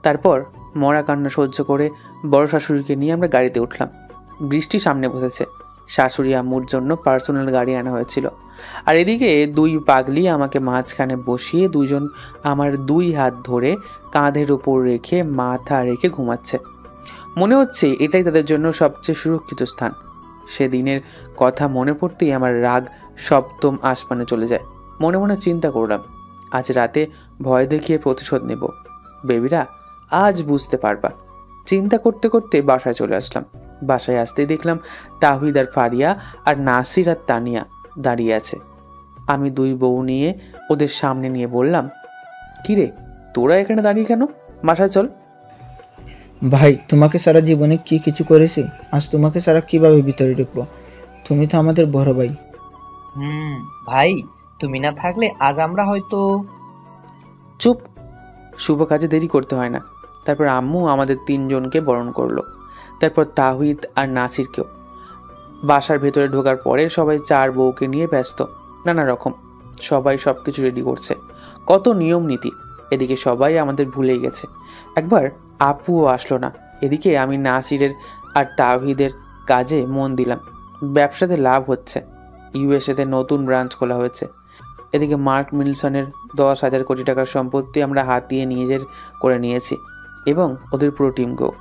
তারপর মরা কান্না সহ্য করে বড় শাশুড়িকে নিয়ে আমরা গাড়িতে উঠলাম। বৃষ্টি সামনে বসেছে। শাশুড়ি আম্মুর জন্য পার্সোনাল গাড়ি আনা হয়েছিল। আর এদিকে 2 পাগলি আমাকে মাঝখানে বসিয়ে দুজন আমার 2 হাত ধরে কাঁধের ওপর রেখে মাথা রেখে ঘুমাচ্ছে। মনে হচ্ছে এটাই তাদের জন্য সবচেয়ে সুরক্ষিত স্থান। সেদিনের কথা মনে পড়তেই আমার রাগ 7ম আসমানে চলে যায়। মনে মনে চিন্তা করলাম, আজ রাতে ভয় দেখিয়ে প্রতিশোধ নেব। বেবিরা, আজ বুঝতে পারবা। চিন্তা করতে করতে বাসায় চলে আসলাম। বাসায় আসতেই দেখলাম তাহিদ আর ফারিয়া আর নাসির আর তানিয়া দাঁড়িয়ে আছে। আমি 2 বউ নিয়ে ওদের সামনে নিয়ে বললাম, কিরে তোরা এখানে দাঁড়িয়ে কেন? বাসায় চল। ভাই, তোমাকে সারা জীবনে কি কিছু করেছি, আজ তোমাকে সারা কিভাবে ভিতরে ঢুকবো? তুমি তো আমাদের বড় ভাই। ভাই, তুমি না থাকলে আজ আমরা হয়তো। চুপ, শুভ কাজে দেরি করতে হয় না। তারপর আম্মু আমাদের 3 জনকে বরণ করলো। তারপর তাহিদ আর নাসিরকেও। বাসার ভেতরে ঢোকার পরে সবাই 4 বউকে নিয়ে ব্যস্ত। নানা রকম সবাই সব কিছু রেডি করছে। কত নিয়ম নীতি। এদিকে সবাই আমাদের ভুলেই গেছে। একবার আপুও আসলো না। এদিকে আমি নাসিরের আর তাওহিদের কাজে মন দিলাম। ব্যবসাতে লাভ হচ্ছে। ইউএসএতে নতুন ব্রাঞ্চ খোলা হয়েছে। এদিকে মার্ক মিলসনের 10,000 কোটি টাকার সম্পত্তি আমরা হাতিয়ে নিজের করে নিয়েছি এবং ওদের পুরো টিমকেও।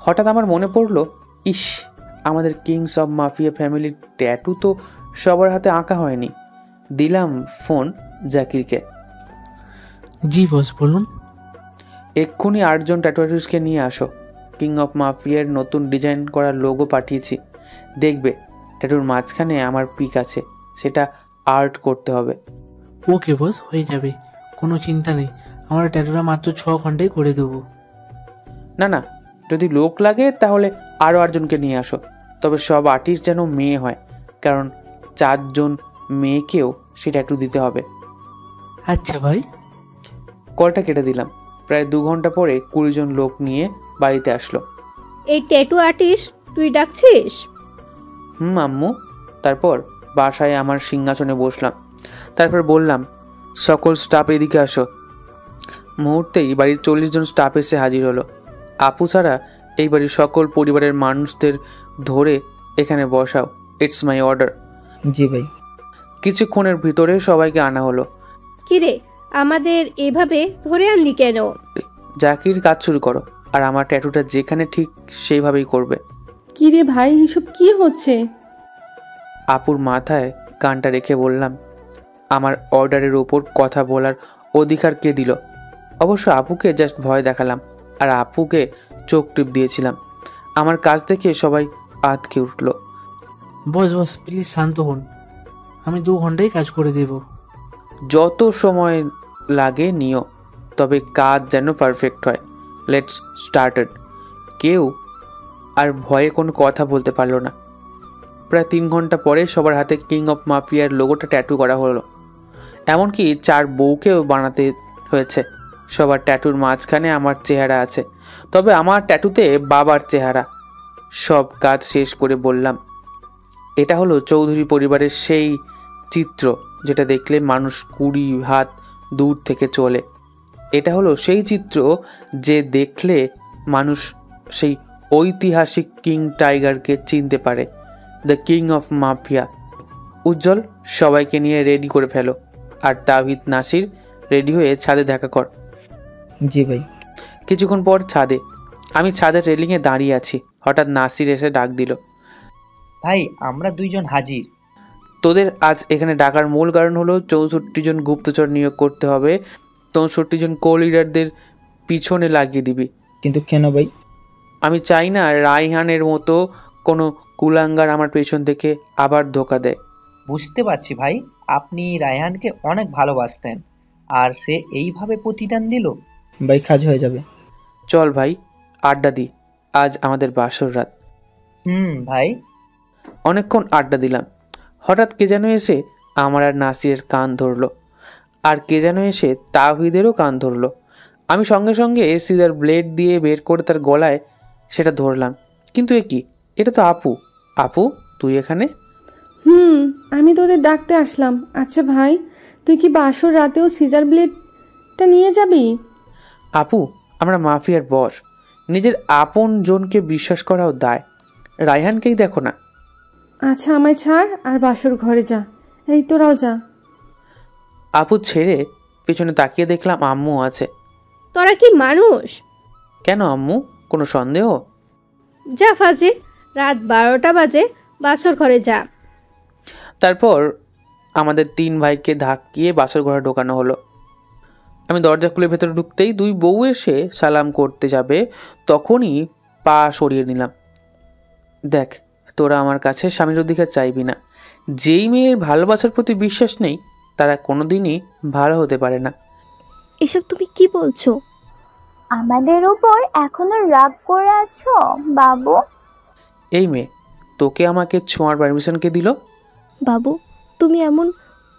হঠাৎ আমার মনে পড়লো, ইস, আমাদের কিংস অব মাফিয়া ফ্যামিলির ট্যাটু তো সবার হাতে আঁকা হয়নি। দিলাম ফোন জাকিরকে। জি বস, বলুন। এক্ষুনি 8 জন ট্যাটু আর্টিস্টকে নিয়ে আসো। কিং অফ মাফিয়ার নতুন ডিজাইন করা লোগো পাঠিয়েছি। দেখবে ট্যাটুর মাঝখানে আমার পিক আছে, সেটা আর্ট করতে হবে। ওকে বস, হয়ে যাবে, কোনো চিন্তা নেই। আমার ট্যাটুটা মাত্র 6 ঘন্টায় করে দেবো। না না, যদি লোক লাগে তাহলে আরও 8 জনকে নিয়ে আসো। তবে সব আর্টিস্ট যেন মেয়ে হয়, কারণ 4 জন মেয়েকেও সে ট্যাটু দিতে হবে। আচ্ছা ভাই। কলটা কেটে দিলাম। প্রায় 2 ঘন্টা পরে 20 জন লোক নিয়ে বাড়িতে আসলো। এই ট্যাটু আর্টিস্ট তুই ডাকছিস? আম্মু। তারপর বাসায় আমার সিংহাসনে বসলাম। তারপর বললাম, সকল স্টাফ এদিকে আসো। মুহূর্তেই বাড়ির 40 জন স্টাফ এসে হাজির হলো। আপু ছাড়া এই বাড়ির সকল পরিবারের মানুষদের ধরে এখানে বসাও। It's my order. জি ভাই। কিছুক্ষণের ভিতরে সবাইকে আনা হলো। কিরে, আমাদের এভাবে ধরে আনলি কেন? জাকির, কাজ শুরু করো। আর আমার ট্যাটুটা যেখানে ঠিক সেইভাবেই করবে। কি রে ভাই, এসব কি হচ্ছে? আপুর মাথায় গানটা রেখে বললাম, আমার অর্ডারের ওপর কথা বলার অধিকার কে দিল? অবশ্য আপুকে জাস্ট ভয় দেখালাম আর আপুকে চোখ টিপ দিয়েছিলাম। আমার কাজ দেখে সবাই আতকে উঠল। বস বস, প্লিজ শান্ত হন, আমি 2 ঘন্টায় কাজ করে দেব। যত সময় লাগে নিও, তবে কাজ যেন পারফেক্ট হয়। Let's started. কেউ আর ভয়ে কোনো কথা বলতে পারলো না। প্রায় 3 ঘন্টা পরে সবার হাতে কিং অফ মাফিয়ার লোগোটা ট্যাটু করা হলো। এমনকি 4 বউকেও বানাতে হয়েছে। সবার ট্যাটুর মাঝখানে আমার চেহারা আছে, তবে আমার ট্যাটুতে বাবার চেহারা। সব কাজ শেষ করে বললাম, এটা হলো চৌধুরী পরিবারের সেই চিত্র যেটা দেখলে মানুষ 20 হাত দূর থেকে চলে। এটা হলো সেই চিত্র যে দেখলে মানুষ সেই ঐতিহাসিক কিং টাইগারকে চিনতে পারে, দ্য কিং অফ মাফিয়া। উজ্জ্বল, সবাইকে নিয়ে রেডি করে ফেলো। আর তাওহিদ, নাসির, রেডি হয়ে ছাদে দেখা কর। জি ভাই। কিছুক্ষণ পর ছাদে। আমি ছাদের রেলিংয়ে দাঁড়িয়ে আছি। হঠাৎ নাসির এসে ডাক দিল, ভাই আমরা 2 জন হাজির। তোদের আজ এখানে ডাকার মূল কারণ হলো 64 জন গুপ্তচর নিয়োগ করতে হবে। 64 জন কো লিডারদের পিছনে লাগিয়ে দিবি। কিন্তু কেন ভাই? আমি চাই না রায়হানের মতো কোনো কুলাঙ্গার আমার পেছন থেকে আবার ধোকা দেয়। বুঝতে পারছি ভাই, আপনি রায়হানকে অনেক ভালোবাসতেন, আর সে এইভাবে প্রতিদান দিল। ভাই, কাজ হয়ে যাবে। চল ভাই, আড্ডা দি। আজ আমাদের বাসর রাত। ভাই। অনেকক্ষণ আড্ডা দিলাম। হঠাৎ কে যেন এসে আমার আর নাসিরের কান ধরলো, আর কে যেন এসে তাওহিদেরও কান ধরলো। আমি সঙ্গে সঙ্গে সিজার ব্লেড দিয়ে বের করে তার গলায় সেটা ধরলাম। কিন্তু এ কি? এটা তো আপু। আপু, তুই এখানে? আমি তোদের ডাকতে আসলাম। আচ্ছা ভাই, তুই কি বাসর রাতেও সিজার ব্লেডটা নিয়ে যাবি? আপু, আমরা মাফিয়ার বস। নিজের আপন জনকে বিশ্বাস করাও দায়। রায়হানকেই দেখো না। আচ্ছা, আমায় ছাড় আর বাসর ঘরে যা। এই তোরাও যা। আপু ছেড়ে পেছনে তাকিয়ে দেখলাম আম্মু আছে। তোরা কি মানুষ? কেন আম্মু, কোনো সন্দেহ? যা ফাজিল, রাত 12টা বাজে, বাসর ঘরে যা। তারপর আমাদের 3 ভাইকে ধাক্কিয়ে বাসর ঘরে ঢোকানো হলো। আমি দরজা খুলে ভেতরে ঢুকতেই 2 বউ এসে সালাম করতে যাবে, তখনই পা সরিয়ে নিলাম। দেখ, তোরা আমার কাছে স্বামীর অধিকার চাইবি না। যেই মেয়ের ভালোবাসার প্রতি বিশ্বাস নেই, তারা কোনোদিনই ভালো হতে পারে না। এসব তুমি কি বলছো? আমাদের উপর এখনো রাগ করে আছো বাবু? এই মেয়ে, তোকে আমাকে ছোঁয়ার পারমিশন কে দিল? বাবু, তুমি এমন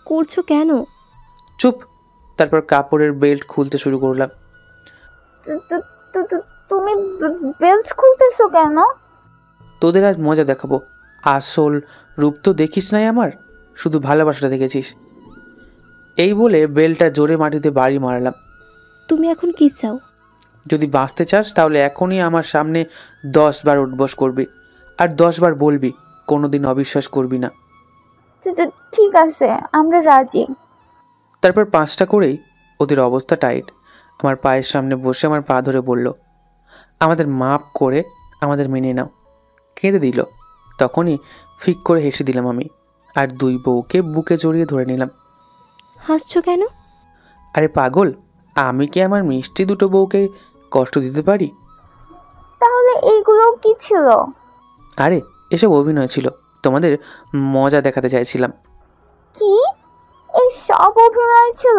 করছো কেন? চুপ। তারপর কাপড়ের বেল্ট খুলতে শুরু করলাম। তুমি বেল্ট খুলতেছো কেন? তোদের আজ মজা দেখাবো। আসল রূপ তো দেখিস নাই আমার, শুধু ভালোবাসাটা দেখেছিস। এই বলে বেলটা জোরে মাটিতে বাড়ি মারলাম। তুমি এখন কি চাও? যদি বাঁচতে চাস তাহলে এখনই আমার সামনে 10 বার উঠবস করবি, আর 10 বার বলবি, কোনোদিন অবিশ্বাস করবি না। ঠিক আছে, আমরা রাজি। তারপর 5টা করেই ওদের অবস্থা টাইট। আমার পায়ের সামনে বসে আমার পা ধরে বলল, আমাদের মাপ করে আমাদের মেনে নাও। কেঁদে দিল। তখনই ফিক করে হেসে দিলাম আমি, আর 2 বউকে বুকে জড়িয়ে ধরে নিলাম। হাসছো কেন? আরে পাগল, আমি কি আমার মিষ্টি 2 বউকে কষ্ট দিতে পারি? তাহলে এইগুলো কি ছিল? আরে এসব অভিনয় ছিল, তোমাদের মজা দেখাতে চাইছিলাম। কি? এই সব অভিনয় ছিল?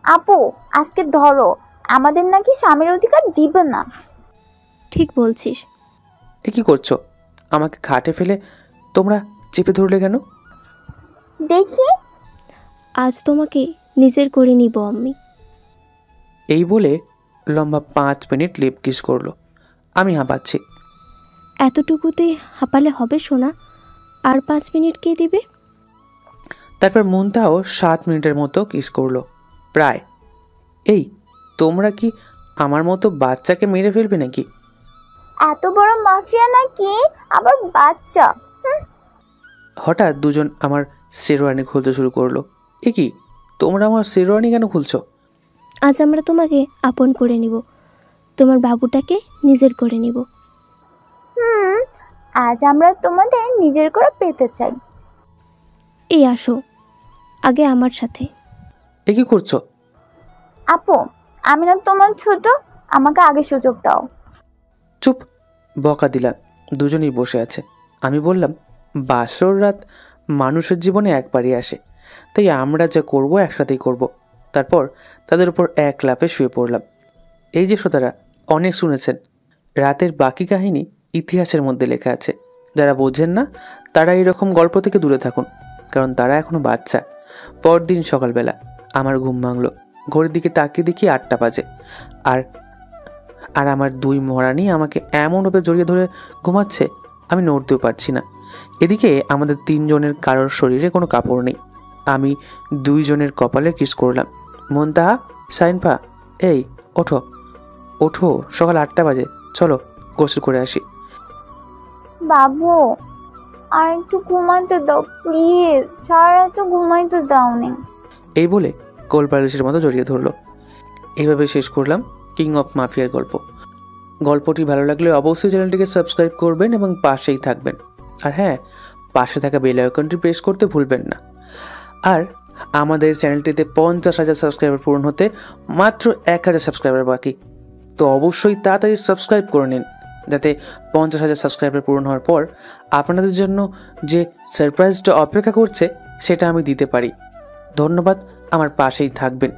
আপু, আজকে ধরো, আমাদের নাকি স্বামীর অধিকার দিবে না। ঠিক বলছিস। এ কি করছো? আমাকে খাটে ফেলে তোমরা চেপে ধরলে কেন? দেখি। আজ তোমাকে নিজের করে নিব আমি। এই বলে লম্বা 5 মিনিট লিপ কিস করলো। আমি হাঁপাচ্ছি। এতটুকুতে হাঁপালে হবে সোনা, আর 5 মিনিট কে দিবে? তারপর মুনতাও 7 মিনিটের মতো কিস করলো প্রায়। এই তোমরা কি আমার মতো বাচ্চাকে মেরে ফেলবে নাকি? এত বড় মাফিয়া নাকি, আবার বাচ্চা? হঠাৎ দুজন আমার শেরওয়ানি খুলতে শুরু করলো। এ কি, তোমরা আমার শেরওয়ানি কেন খুলছো? আজ আমরা তোমাকে আপন করে নিব, তোমার বাবুটাকে নিজের করে নিব। আজ আমরা তোমাদের নিজের করে পেতে চাই। এই আসো আগে আমার সাথে। এ কি করছো? আপু, আমি না তোমার ছোট, আমাকে আগে সুযোগ দাও। চুপ, বকা দিলাম। দুজনেই বসে আছে। আমি বললাম, বাসর রাত মানুষের জীবনে একবারই আসে, তাই আমরা যা করব একসাথেই করব। তারপর তাদের উপর এক লাফে শুয়ে পড়লাম। এই যে শ্রোতারা অনেক শুনেছেন, রাতের বাকি কাহিনী ইতিহাসের মধ্যে লেখা আছে। যারা বোঝেন না তারা এইরকম গল্প থেকে দূরে থাকুন, কারণ তারা এখনো বাচ্চা। পরদিন সকালবেলা আমার ঘুম ভাঙলো। ঘড়ির দিকে তাকিয়ে দেখি 8টা বাজে। আর আমার 2 মহারানী আমাকে এমনভাবে জড়িয়ে ধরে ঘুমাচ্ছে, আমি নড়তেও পারছি না। এদিকে আমাদের 3 জনের কারোর শরীরে কোনো কাপড় নেই। আমি 2 জনের কপালে কিস করলাম। মুনতাহা, সাইনফা, এই ওঠো ওঠো, সকাল 8টা বাজে, চলো গোসল করে আসি। বাবু, আর একটু ঘুমাতে দাও প্লিজ, সারা রাত ঘুমাইতে দাও নি। এই বলে কোল বালিশের মতো জড়িয়ে ধরলো। এইভাবে শেষ করলাম কিং অফ মাফিয়ার গল্প। গল্পটি ভালো লাগলে অবশ্যই চ্যানেলটিকে সাবস্ক্রাইব করবেন এবং পাশেই থাকবেন। আর হ্যাঁ, পাশে থাকা বেল আইকনটি প্রেস করতে ভুলবেন না। আর আমাদের চ্যানেলটিতে 50,000 সাবস্ক্রাইবার পূরণ হতে মাত্র 1,000 সাবস্ক্রাইবার বাকি, তো অবশ্যই তাড়াতাড়ি সাবস্ক্রাইব করে নিন, যাতে 50,000 সাবস্ক্রাইবার পূরণ হওয়ার পর আপনাদের জন্য যে সারপ্রাইজটা অপেক্ষা করছে সেটা আমি দিতে পারি। ধন্যবাদ, আমার পাশেই থাকবেন।